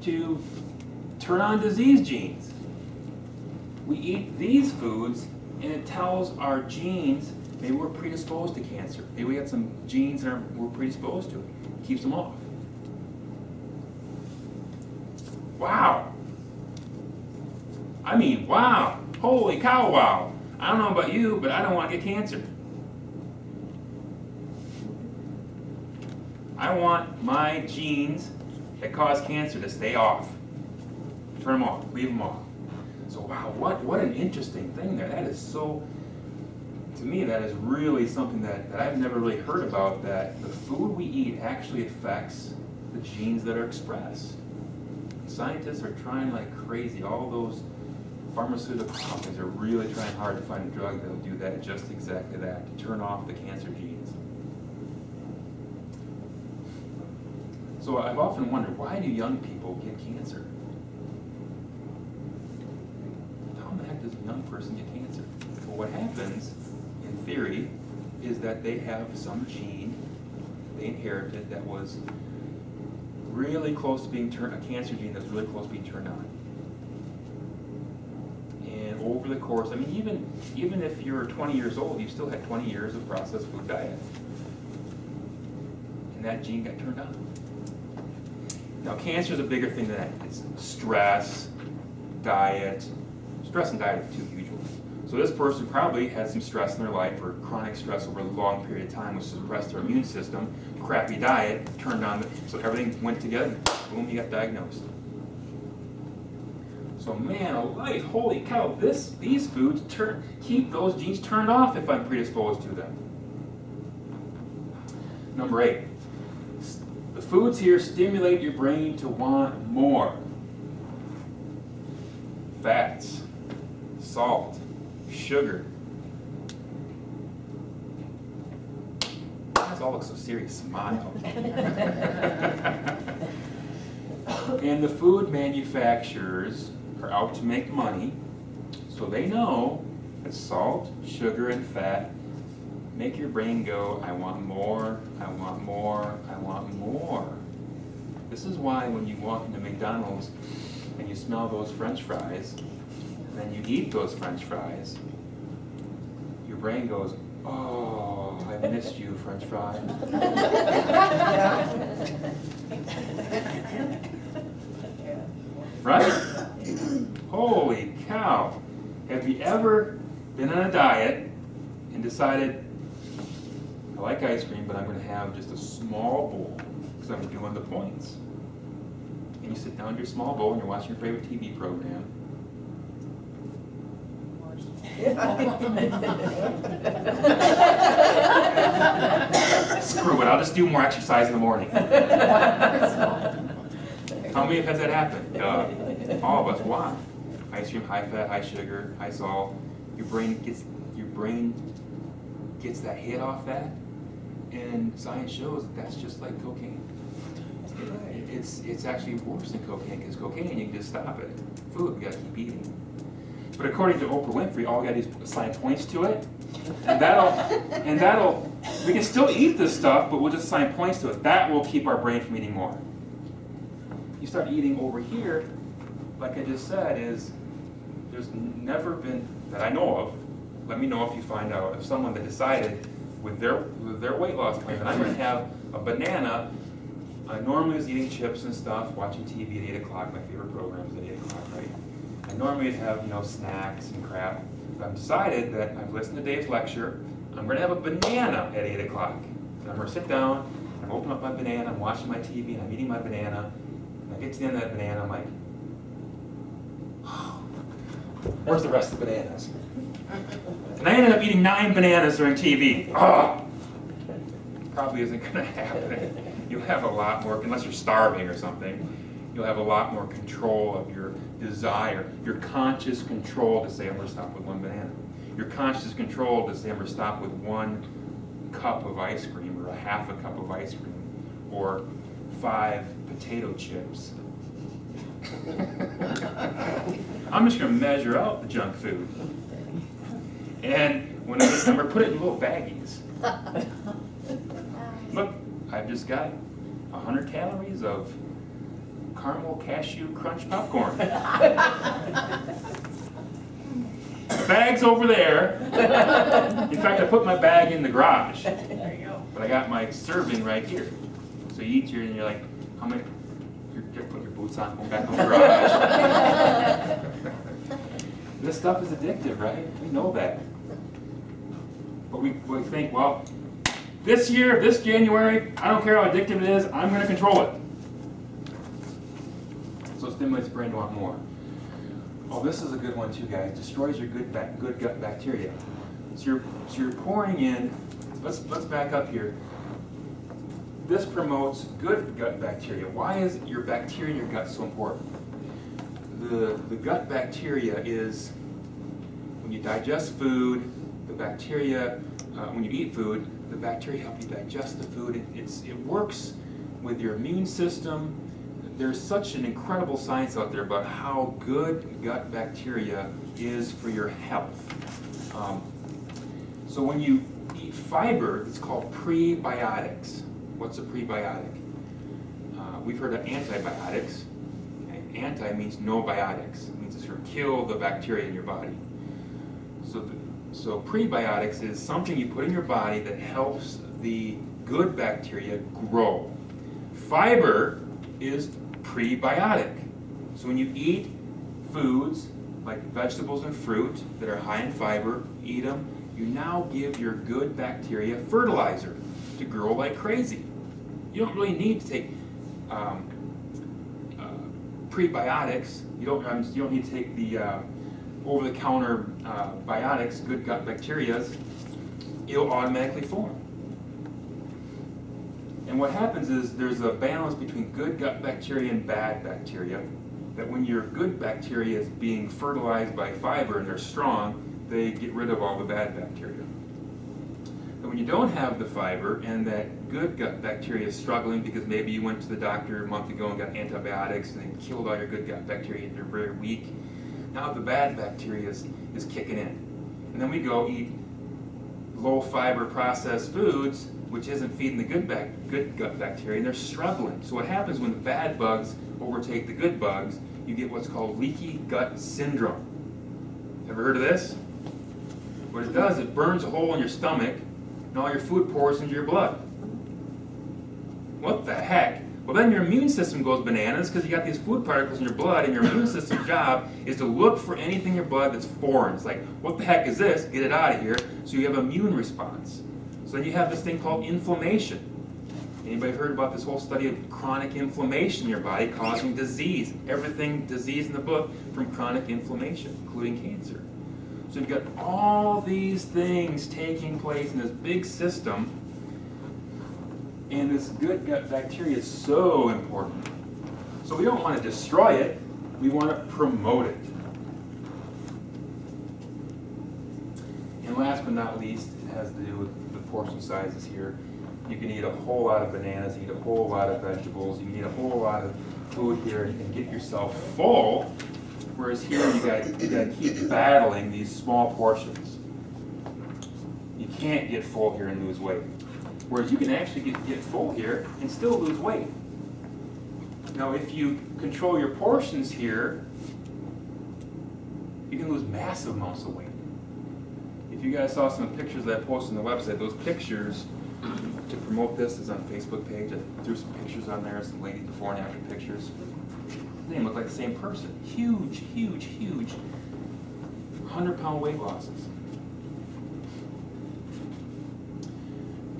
to turn on disease genes. We eat these foods and it tells our genes maybe we're predisposed to cancer. Maybe we have some genes that we're predisposed to it. It keeps them off. Wow. I mean, wow. Holy cow, wow. I don't know about you, but I don't want to get cancer. I want my genes that cause cancer to stay off. Turn them off, leave them off. So wow, what an interesting thing there. That is so, to me, that is really something that I've never really heard about, that the food we eat actually affects the genes that are expressed. Scientists are trying like crazy. All those pharmaceutical companies are really trying hard to find a drug that will do that, just exactly that, to turn off the cancer genes. So I've often wondered, why do young people get cancer? person get cancer. Well, what happens, in theory, is that they have some gene they inherited that was really close to being turned, a cancer gene that's really close to being turned on. And over the course, I mean, even if you're 20 years old, you still had 20 years of processed food diet. And that gene got turned on. Now, cancer is a bigger thing than that. It's stress, diet. Stress and diet are two huge ones. So this person probably had some stress in their life, or chronic stress over a long period of time, which suppressed their immune system. Crappy diet turned on, so everything went together. Boom, you got diagnosed. So man alive, holy cow! These foods keep those genes turned off if I'm predisposed to them. Number 8. The foods here stimulate your brain to want more. Fats, salt, sugar. This all looks so serious. Smile. And the food manufacturers are out to make money, so they know that salt, sugar, and fat make your brain go, I want more, I want more, I want more. This is why when you walk into McDonald's and you smell those French fries, and then you eat those French fries, your brain goes, oh, I missed you, French fry. Right? Holy cow. Have you ever been on a diet and decided, I like ice cream, but I'm going to have just a small bowl because I'm doing the points? And you sit down in your small bowl and you're watching your favorite TV program. Screw it, I'll just do more exercise in the morning. How many have had that happen? All of us. Why? Ice cream, high fat, high sugar, high salt. Your brain gets that hit off that, and science shows that that's just like cocaine. It's actually worse than cocaine, because cocaine you can just stop it. Food, we gotta keep eating. But according to Oprah Winfrey, all we gotta do is assign points to it, and that'll we can still eat this stuff, but we'll just assign points to it. That will keep our brain from eating more. You start eating over here, like I just said, there's never been, that I know of, let me know if you find out, of someone that decided with their weight loss plan that I'm going to have a banana. I normally was eating chips and stuff, watching TV at 8 o'clock, my favorite programs at 8 o'clock, right? I normally would have, snacks and crap. But I've decided that I've listened to Dave's lecture, I'm going to have a banana at 8 o'clock. And I'm going to sit down, I'm opening up my banana, I'm watching my TV, and I'm eating my banana. And I get to the end of that banana, I'm like, where's the rest of the bananas? And I ended up eating 9 bananas during TV. Oh, probably isn't going to happen. You'll have a lot more, unless you're starving or something, you'll have a lot more control of your desire, your conscious control to say, I'm going to stop with 1 banana. Your conscious control to say, I'm going to stop with 1 cup of ice cream, or a half a cup of ice cream, or 5 potato chips. I'm just going to measure out the junk food. And when I'm going to put it in little baggies. Look, I've just got 100 calories of caramel cashew crunch popcorn. Bag's over there. In fact, I put my bag in the garage. There you go. But I got my serving right here. So you eat here and you're like, how many? You're putting your boots on, going back in the garage. This stuff is addictive, right? We know that. But we think, well, this year, this January, I don't care how addictive it is, I'm going to control it. So it stimulates the brain to want more. Oh, this is a good one too, guys. Destroys your good gut bacteria. So you're pouring in. Let's back up here. This promotes good gut bacteria. Why is your bacteria in your gut so important? The gut bacteria is, when you digest food, the bacteria, when you eat food, the bacteria help you digest the food. It works with your immune system. there's such an incredible science out there about how good gut bacteria is for your health. So when you eat fiber, it's called prebiotics. What's a prebiotic? We've heard of antibiotics. Okay? Anti means no biotics. It means it's going to kill the bacteria in your body. So prebiotics is something you put in your body that helps the good bacteria grow. Fiber is prebiotic. So when you eat foods like vegetables and fruit that are high in fiber, eat them, you now give your good bacteria fertilizer to grow like crazy. You don't really need to take prebiotics. You don't need to take the over-the-counter biotics, good gut bacterias. It'll automatically form. And what happens is there's a balance between good gut bacteria and bad bacteria, that when your good bacteria is being fertilized by fiber and they're strong, they get rid of all the bad bacteria. But when you don't have the fiber and that good gut bacteria is struggling because maybe you went to the doctor a month ago and got antibiotics and they killed all your good gut bacteria and they're very weak, now the bad bacteria is kicking in. And then we go eat low fiber processed foods, which isn't feeding the good gut bacteria, and they're struggling. So what happens when the bad bugs overtake the good bugs, you get what's called leaky gut syndrome. Ever heard of this? What it does, it burns a hole in your stomach, and all your food pours into your blood. What the heck? Well, then your immune system goes bananas because you got these food particles in your blood, and your immune system's job is to look for anything in your blood that's foreign. It's like, what the heck is this? Get it out of here. So you have an immune response. So then you have this thing called inflammation. Anybody heard about this whole study of chronic inflammation in your body causing disease? Everything disease in the book from chronic inflammation, including cancer. So you've got all these things taking place in this big system, and this good gut bacteria is so important. So we don't want to destroy it, we want to promote it. And last but not least, it has to do with the portion sizes here. You can eat a whole lot of bananas, eat a whole lot of vegetables, you can eat a whole lot of food here and get yourself full, whereas here you gotta keep battling these small portions. You can't get full here and lose weight. Whereas you can actually get full here and still lose weight. Now if you control your portions here, you can lose massive amounts of weight. If you guys saw some pictures that I posted on the website, those pictures to promote this is on the Facebook page. I threw some pictures on there, some ladies before and after pictures. They didn't look like the same person. Huge, huge, huge 100-pound weight losses.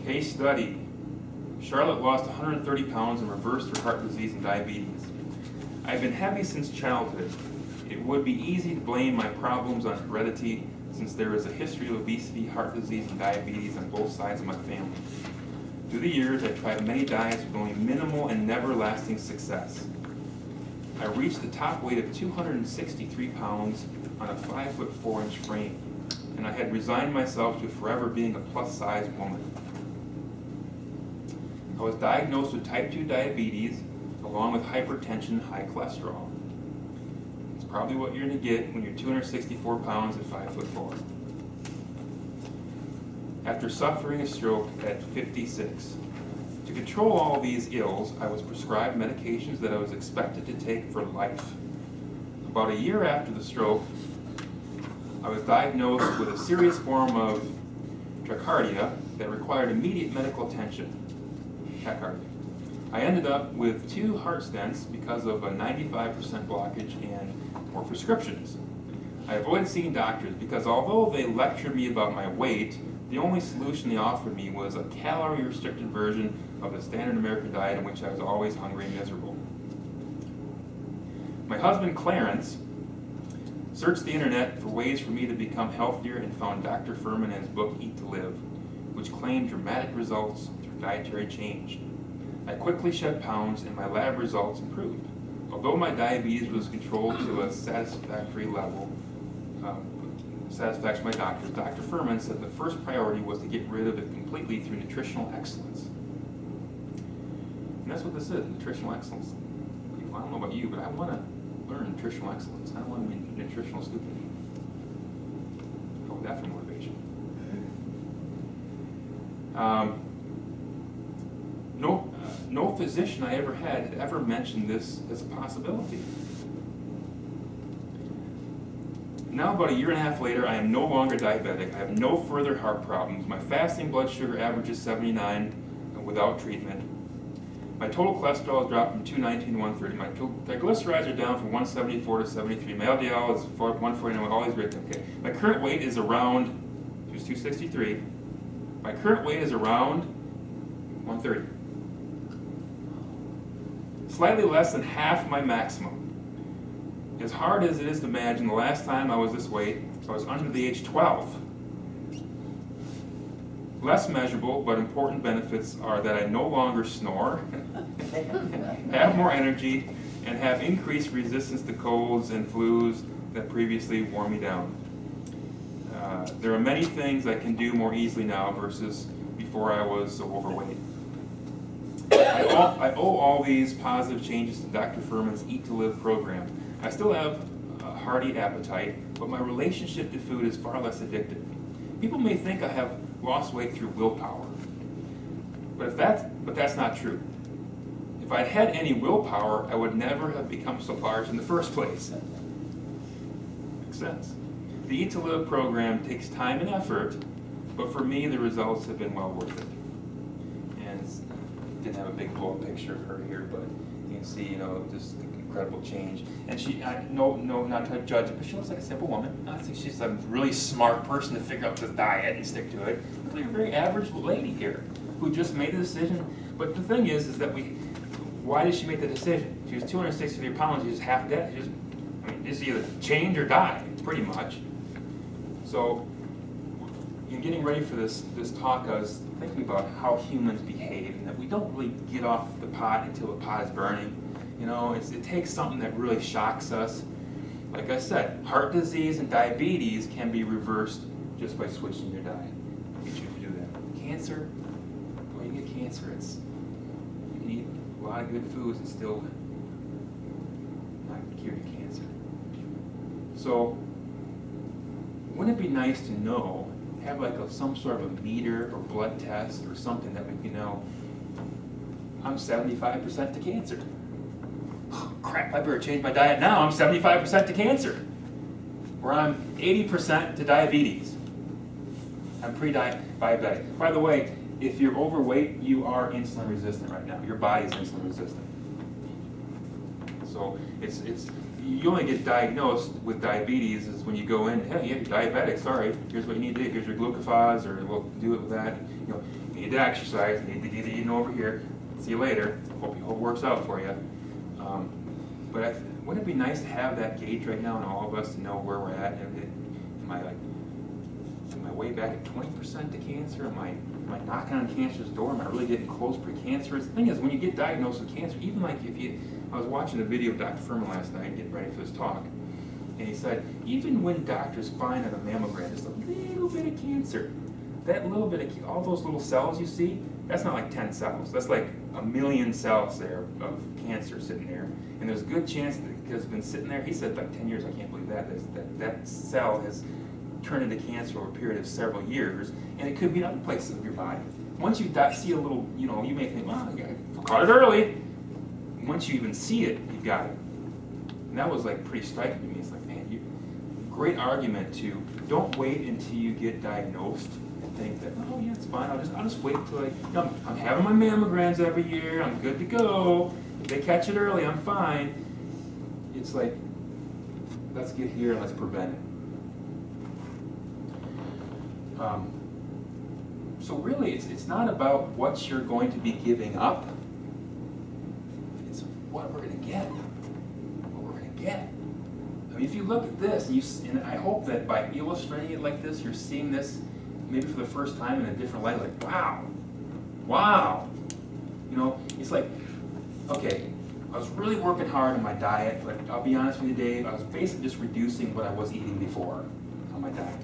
Case study. Charlotte lost 130 pounds and reversed her heart disease and diabetes. I've been heavy since childhood. It would be easy to blame my problems on heredity since there is a history of obesity, heart disease, and diabetes on both sides of my family. Through the years, I tried many diets with only minimal and never-lasting success. I reached the top weight of 263 pounds on a 5'4" frame, and I had resigned myself to forever being a plus-size woman. I was diagnosed with type 2 diabetes, along with hypertension and high cholesterol. It's probably what you're going to get when you're 264 pounds and 5'4". After suffering a stroke at 56. To control all these ills, I was prescribed medications that I was expected to take for life. About a year after the stroke, I was diagnosed with a serious form of tachycardia that required immediate medical attention. Tachycardia. I ended up with 2 heart stents because of a 95% blockage and more prescriptions. I avoided seeing doctors because although they lectured me about my weight, the only solution they offered me was a calorie-restricted version of the standard American diet in which I was always hungry and miserable. My husband, Clarence, searched the internet for ways for me to become healthier and found Dr. Furman and his book, Eat to Live, which claimed dramatic results through dietary change. I quickly shed pounds and my lab results improved. Although my diabetes was controlled to a satisfactory level, satisfaction by doctors, Dr. Furman said the first priority was to get rid of it completely through nutritional excellence. And that's what this is, nutritional excellence. I don't know about you, but I want to learn nutritional excellence. I don't want to be nutritional stupid. How would that for motivation? No physician I ever had ever mentioned this as a possibility. Now, about a year and a half later, I am no longer diabetic. I have no further heart problems. My fasting blood sugar averages 79 without treatment. My total cholesterol has dropped from 219 to 130. My triglycerides are down from 174 to 73. My LDL is 149. All these great things. Okay. My current weight is around, it was 263. My current weight is around 130. Slightly less than half my maximum. As hard as it is to imagine, the last time I was this weight, I was under the age 12. Less measurable but important benefits are that I no longer snore, have more energy, and have increased resistance to colds and flus that previously wore me down. There are many things I can do more easily now versus before I was overweight. I owe all these positive changes to Dr. Furman's Eat to Live program. I still have a hearty appetite, but my relationship to food is far less addictive. People may think I have lost weight through willpower, but that's not true. If I'd had any willpower, I would never have become so large in the first place. Makes sense. The Eat to Live program takes time and effort, but for me, the results have been well worth it. And didn't have a big bold picture of her here, but you can see, just incredible change. And she, not to judge it, but she looks like a simple woman. I think she's a really smart person to figure out this diet and stick to it. But you're a very average lady here who just made the decision. But the thing is that why did she make the decision? She was 263 pounds. She's half dead. It's either change or die, pretty much. So, in getting ready for this talk, I was thinking about how humans behave, and that we don't really get off the pot until the pot is burning. It takes something that really shocks us. Like I said, heart disease and diabetes can be reversed just by switching your diet. You should do that. Cancer, when you get cancer, you can eat a lot of good foods and still not cure your cancer. So, wouldn't it be nice to have like some sort of a meter or blood test or something that we can know, I'm 75% to cancer. Oh, crap, I better change my diet now. I'm 75% to cancer. Or I'm 80% to diabetes. I'm pre-diabetic. By the way, if you're overweight, you are insulin resistant right now. Your body is insulin resistant. So you only get diagnosed with diabetes is when you go in, hey, you're diabetic, sorry, here's what you need to do, here's your glucophage, or we'll do it with that. You need to exercise, you need to get eating over here. See you later. Hope it works out for you. But wouldn't it be nice to have that gauge right now and all of us to know where we're at? Am I way back at 20% to cancer? Am I knocking on cancer's door? Am I really getting close precancerous? The thing is, when you get diagnosed with cancer, even like I was watching a video of Dr. Furman last night, getting ready for this talk, and he said, even when doctors find on a mammogram just a little bit of cancer, that little bit of, all those little cells you see, that's not like 10 cells. That's like 1 million cells there of cancer sitting there. And there's a good chance that because it's been sitting there, he said like 10 years, I can't believe that, that cell has turned into cancer over a period of several years, and it could be in other places of your body. Once you see a little, you may think, well, I caught it early. Once you even see it, you've got it. And that was like pretty striking to me. It's like, man, great argument to don't wait until you get diagnosed and think that, oh yeah, it's fine. I'll just wait until I'm having my mammograms every year. I'm good to go. If they catch it early, I'm fine. It's like, let's get here and let's prevent it. So really, it's not about what you're going to be giving up. It's what we're going to get. What we're going to get. I mean, if you look at this, and I hope that by illustrating it like this, you're seeing this maybe for the first time in a different light. Like, wow. It's like, okay, I was really working hard on my diet, but I'll be honest with you, Dave, I was basically just reducing what I was eating before on my diet.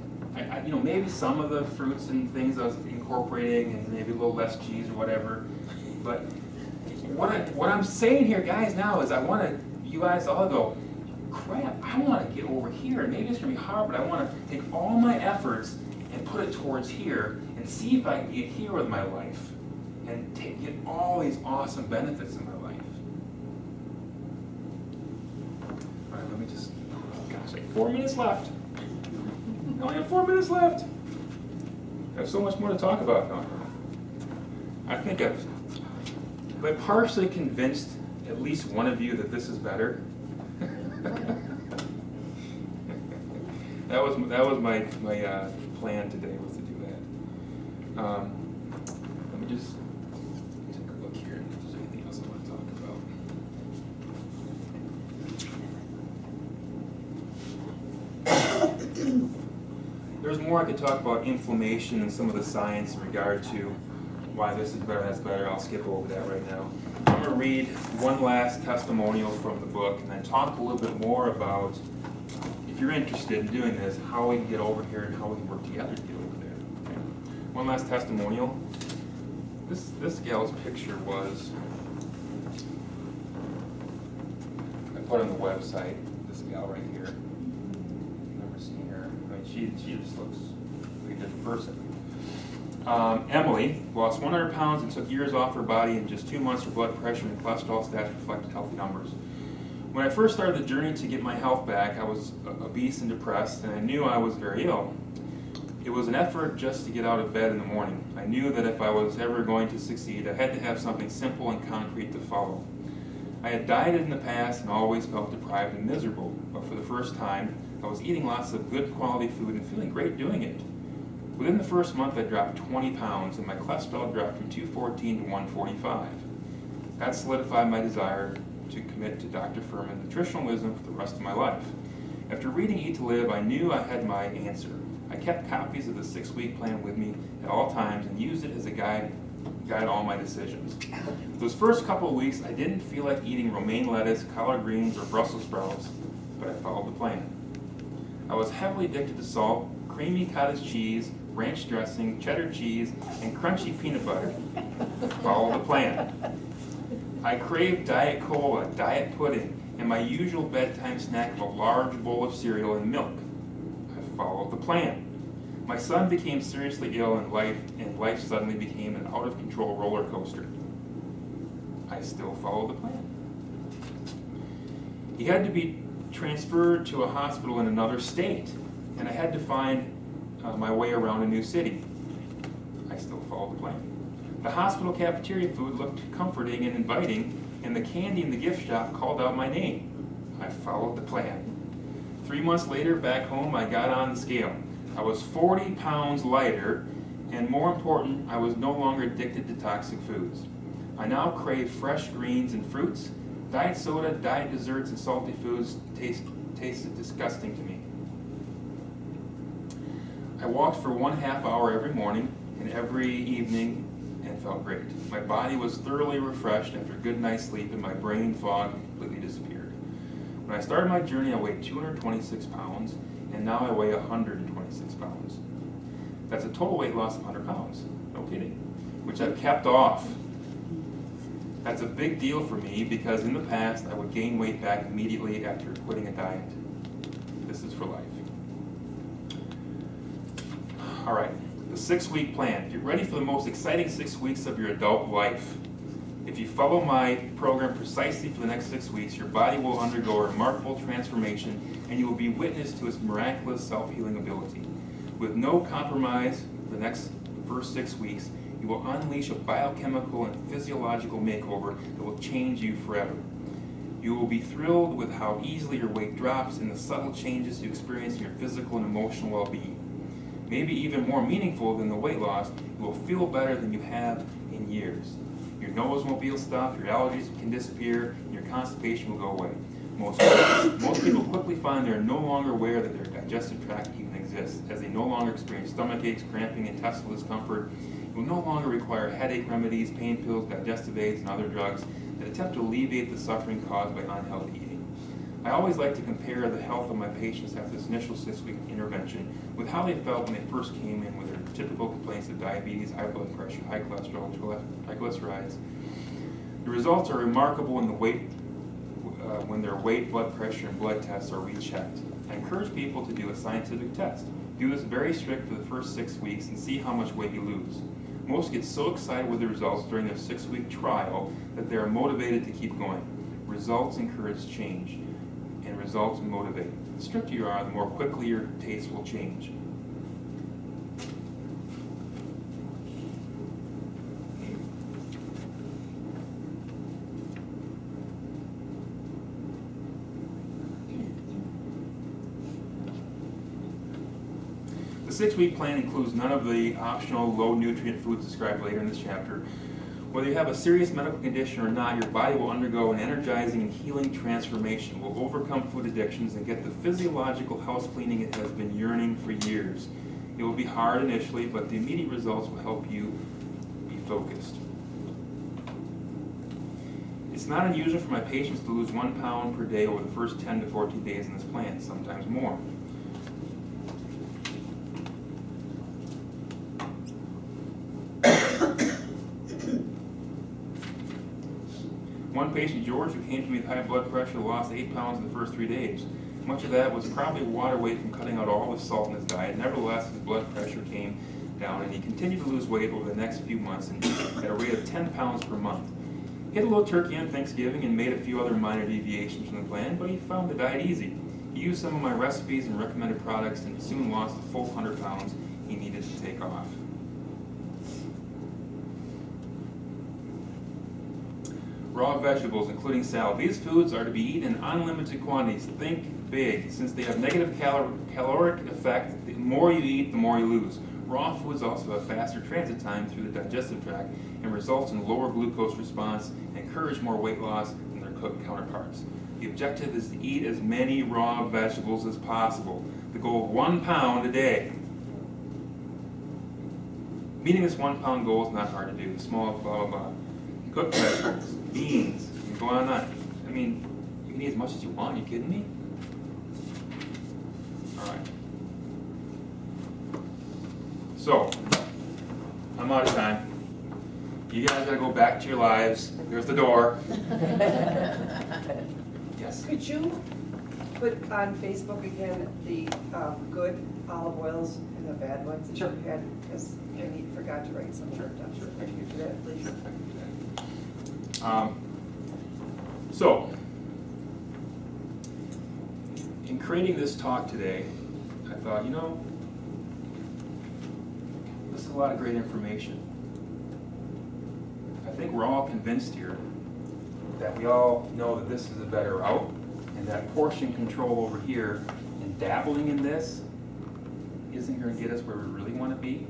Maybe some of the fruits and things I was incorporating, and maybe a little less cheese or whatever, but what I'm saying here, guys, now is I want you guys all go, crap, I want to get over here. Maybe it's going to be hard, but I want to take all my efforts and put it towards here and see if I can get here with my life and get all these awesome benefits in my life. All right, let me just, gosh, like 4 minutes left. I only have 4 minutes left. I have so much more to talk about now. I think I've partially convinced at least one of you that this is better. That was my plan today, was to do that. Let me just take a look here if there's anything else I want to talk about. There's more I could talk about inflammation and some of the science in regard to why this is better, that's better. I'll skip over that right now. I'm going to read one last testimonial from the book and then talk a little bit more about, if you're interested in doing this, how we can get over here and how we can work together to get over there. Okay. One last testimonial. This gal's picture was, I put on the website, this gal right here. Never seen her. I mean, she just looks like a different person. Emily lost 100 pounds and took years off her body. In just 2 months, her blood pressure and cholesterol stats reflected healthy numbers. When I first started the journey to get my health back, I was obese and depressed, and I knew I was very ill. It was an effort just to get out of bed in the morning. I knew that if I was ever going to succeed, I had to have something simple and concrete to follow. I had dieted in the past and always felt deprived and miserable, but for the first time, I was eating lots of good quality food and feeling great doing it. Within the first month, I dropped 20 pounds, and my cholesterol dropped from 214 to 145. That solidified my desire to commit to Dr. Furman's nutritional wisdom for the rest of my life. After reading Eat to Live, I knew I had my answer. I kept copies of the 6-week plan with me at all times and used it as a guide all my decisions. Those first couple of weeks, I didn't feel like eating romaine lettuce, collard greens, or Brussels sprouts, but I followed the plan. I was heavily addicted to salt, creamy cottage cheese, ranch dressing, cheddar cheese, and crunchy peanut butter. Follow the plan. I craved Diet Cola, Diet pudding, and my usual bedtime snack of a large bowl of cereal and milk. I followed the plan. My son became seriously ill and life suddenly became an out-of-control roller coaster. I still followed the plan. He had to be transferred to a hospital in another state, and I had to find my way around a new city. I still followed the plan. The hospital cafeteria food looked comforting and inviting, and the candy in the gift shop called out my name. I followed the plan. 3 months later, back home, I got on the scale. I was 40 pounds lighter, and more important, I was no longer addicted to toxic foods. I now crave fresh greens and fruits. Diet soda, diet desserts, and salty foods tasted disgusting to me. I walked for 1/2 hour every morning and every evening and felt great. My body was thoroughly refreshed after a good night's sleep, and my brain fog completely disappeared. When I started my journey, I weighed 226 pounds, and now I weigh 126 pounds. That's a total weight loss of 100 pounds, no kidding, which I've kept off. That's a big deal for me because in the past, I would gain weight back immediately after quitting a diet. This is for life. All right, the 6-week plan. Get ready for the most exciting 6 weeks of your adult life. If you follow my program precisely for the next 6 weeks, your body will undergo a remarkable transformation and you will be witness to its miraculous self-healing ability. With no compromise for the first 6 weeks, you will unleash a biochemical and physiological makeover that will change you forever. You will be thrilled with how easily your weight drops and the subtle changes you experience in your physical and emotional well-being. Maybe even more meaningful than the weight loss, you will feel better than you have in years. Your nose won't be stuffed, your allergies can disappear, and your constipation will go away. Most people quickly find they are no longer aware that their digestive tract even exists, as they no longer experience stomach aches, cramping, intestinal discomfort. You will no longer require headache remedies, pain pills, digestive aids, and other drugs that attempt to alleviate the suffering caused by unhealthy eating. I always like to compare the health of my patients after this initial 6-week intervention with how they felt when they first came in with their typical complaints of diabetes, high blood pressure, high cholesterol, triglycerides. The results are remarkable when their weight, blood pressure, and blood tests are rechecked. I encourage people to do a scientific test. Do this very strict for the first 6 weeks and see how much weight you lose. Most get so excited with the results during their 6-week trial that they are motivated to keep going. Results encourage change, and results motivate. The stricter you are, the more quickly your taste will change. The 6-week plan includes none of the optional low-nutrient foods described later in this chapter. Whether you have a serious medical condition or not, your body will undergo an energizing and healing transformation, will overcome food addictions, and get the physiological house cleaning it has been yearning for years. It will be hard initially, but the immediate results will help you be focused. It's not unusual for my patients to lose 1 pound per day over the first 10 to 14 days in this plan, sometimes more. One patient, George, who came to me with high blood pressure, lost 8 pounds in the first 3 days. Much of that was probably water weight from cutting out all the salt in his diet. Nevertheless, his blood pressure came down, and he continued to lose weight over the next few months and at a rate of 10 pounds per month. He had a little turkey on Thanksgiving and made a few other minor deviations from the plan, but he found the diet easy. He used some of my recipes and recommended products and soon lost the full 100 pounds he needed to take off. Raw vegetables, including salad. These foods are to be eaten in unlimited quantities. Think big. Since they have negative caloric effect, the more you eat, the more you lose. Raw foods also have faster transit time through the digestive tract and results in lower glucose response and encourage more weight loss than their cooked counterparts. The objective is to eat as many raw vegetables as possible. The goal of 1 pound a day. Meeting this 1 pound goal is not hard to do. Small, blah, blah, blah. Cooked vegetables, beans, you can go on and on. I mean, you can eat as much as you want. Are you kidding me? All right. So, I'm out of time. You guys gotta go back to your lives. There's the door. Yes? Could you put on Facebook again the good olive oils and the bad ones that you had? Because Jenny forgot to write something down. Sure. Could you do that, please? So, in creating this talk today, I thought, this is a lot of great information. I think we're all convinced here that we all know that this is a better route, and that portion control over here and dabbling in this isn't going to get us where we really want to be.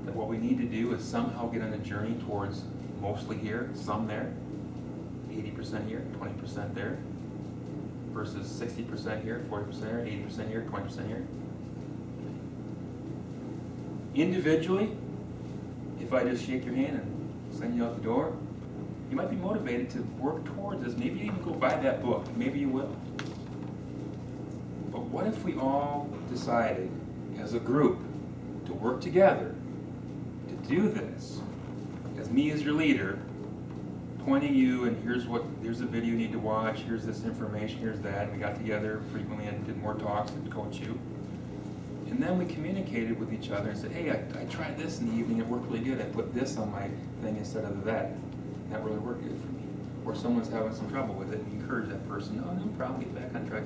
That what we need to do is somehow get on a journey towards mostly here, some there, 80% here, 20% there, versus 60% here, 40% here, 80% here, 20% here. Individually, if I just shake your hand and send you out the door, you might be motivated to work towards this. Maybe you even go buy that book. Maybe you will. But what if we all decided as a group to work together to do this? As me as your leader, pointing you, and here's a video you need to watch, here's this information, here's that. We got together frequently and did more talks and coach you. And then we communicated with each other and said, hey, I tried this in the evening, it worked really good. I put this on my thing instead of that. That really worked good for me. Or someone's having some trouble with it, and encourage that person, no problem, get back on track.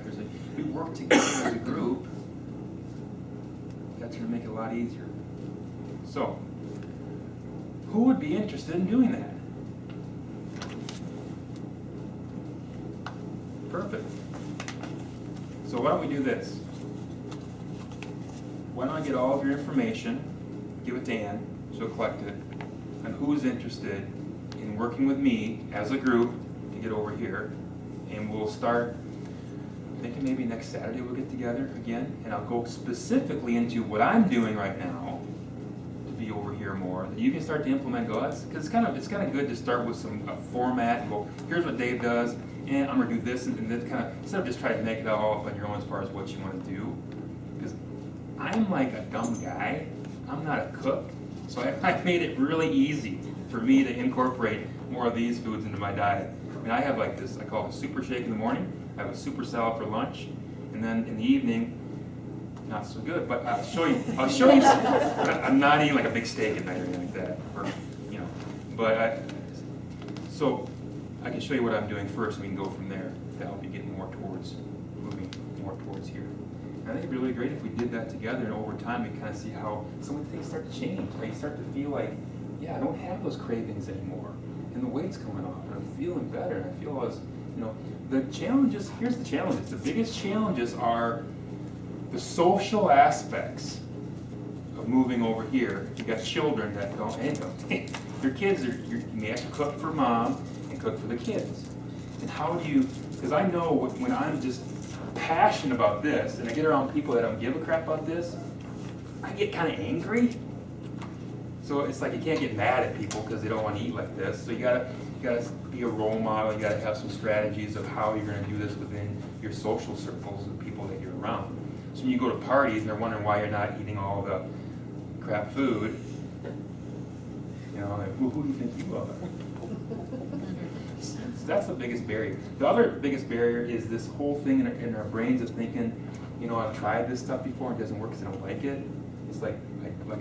We work together as a group. That's going to make it a lot easier. So, who would be interested in doing that? Perfect. So why don't we do this? Why don't I get all of your information, give it to Ann, she'll collect it, and who's interested in working with me as a group to get over here, and we'll start thinking maybe next Saturday we'll get together again, and I'll go specifically into what I'm doing right now to be over here more, that you can start to implement. Because it's kind of good to start with a format and go, here's what Dave does, and I'm gonna do this, and then kind of, instead of just trying to make it all up on your own as far as what you want to do. Because I'm like a dumb guy, I'm not a cook, so I made it really easy for me to incorporate more of these foods into my diet. I mean, I have like this, I call it a super shake in the morning, I have a super salad for lunch, and then in the evening, not so good, but I'll show you, I'm not eating like a big steak at night or anything like that, or, you know, but so I can show you what I'm doing first, and we can go from there to help you get moving more towards here. And I think it'd be really great if we did that together, and over time we kind of see how some of the things start to change. How you start to feel like, yeah, I don't have those cravings anymore, and the weight's coming off, and I'm feeling better, and I feel as, you know, the challenges, here's the challenges. The biggest challenges are the social aspects of moving over here. If you got children that don't, hey, your kids are, you may have to cook for mom and cook for the kids. And how do you, because I know when I'm just passionate about this and I get around people that don't give a crap about this, I get kind of angry. So it's like you can't get mad at people because they don't want to eat like this. So you gotta be a role model. You gotta have some strategies of how you're gonna do this within your social circles of people that you're around. So when you go to parties and they're wondering why you're not eating all the crap food, you know, like, who do you think you are? So that's the biggest barrier. The other biggest barrier is this whole thing in our brains of thinking, you know, I've tried this stuff before, it doesn't work because I don't like it. It's like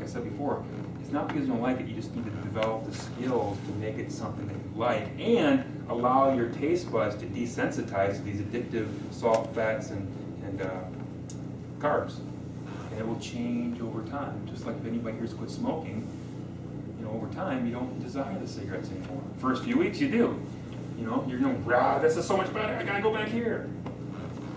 I said before, it's not because you don't like it, you just need to develop the skills to make it something that you like and allow your taste buds to desensitize to these addictive salt, fats, and carbs. And it will change over time. Just like if anybody here's quit smoking, you know, over time you don't desire the cigarettes anymore. First few weeks you do. You know, you're going, rah, this is so much better, I gotta go back here.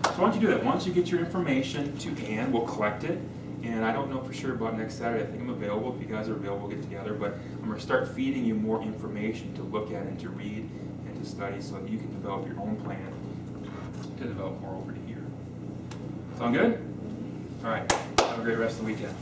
So why don't you do that? Once you get your information to Ann, we'll collect it. And I don't know for sure about next Saturday. I think I'm available. If you guys are available, we'll get together. But I'm going to start feeding you more information to look at and to read and to study so that you can develop your own plan to develop more over to here. Sound good? All right. Have a great rest of the weekend.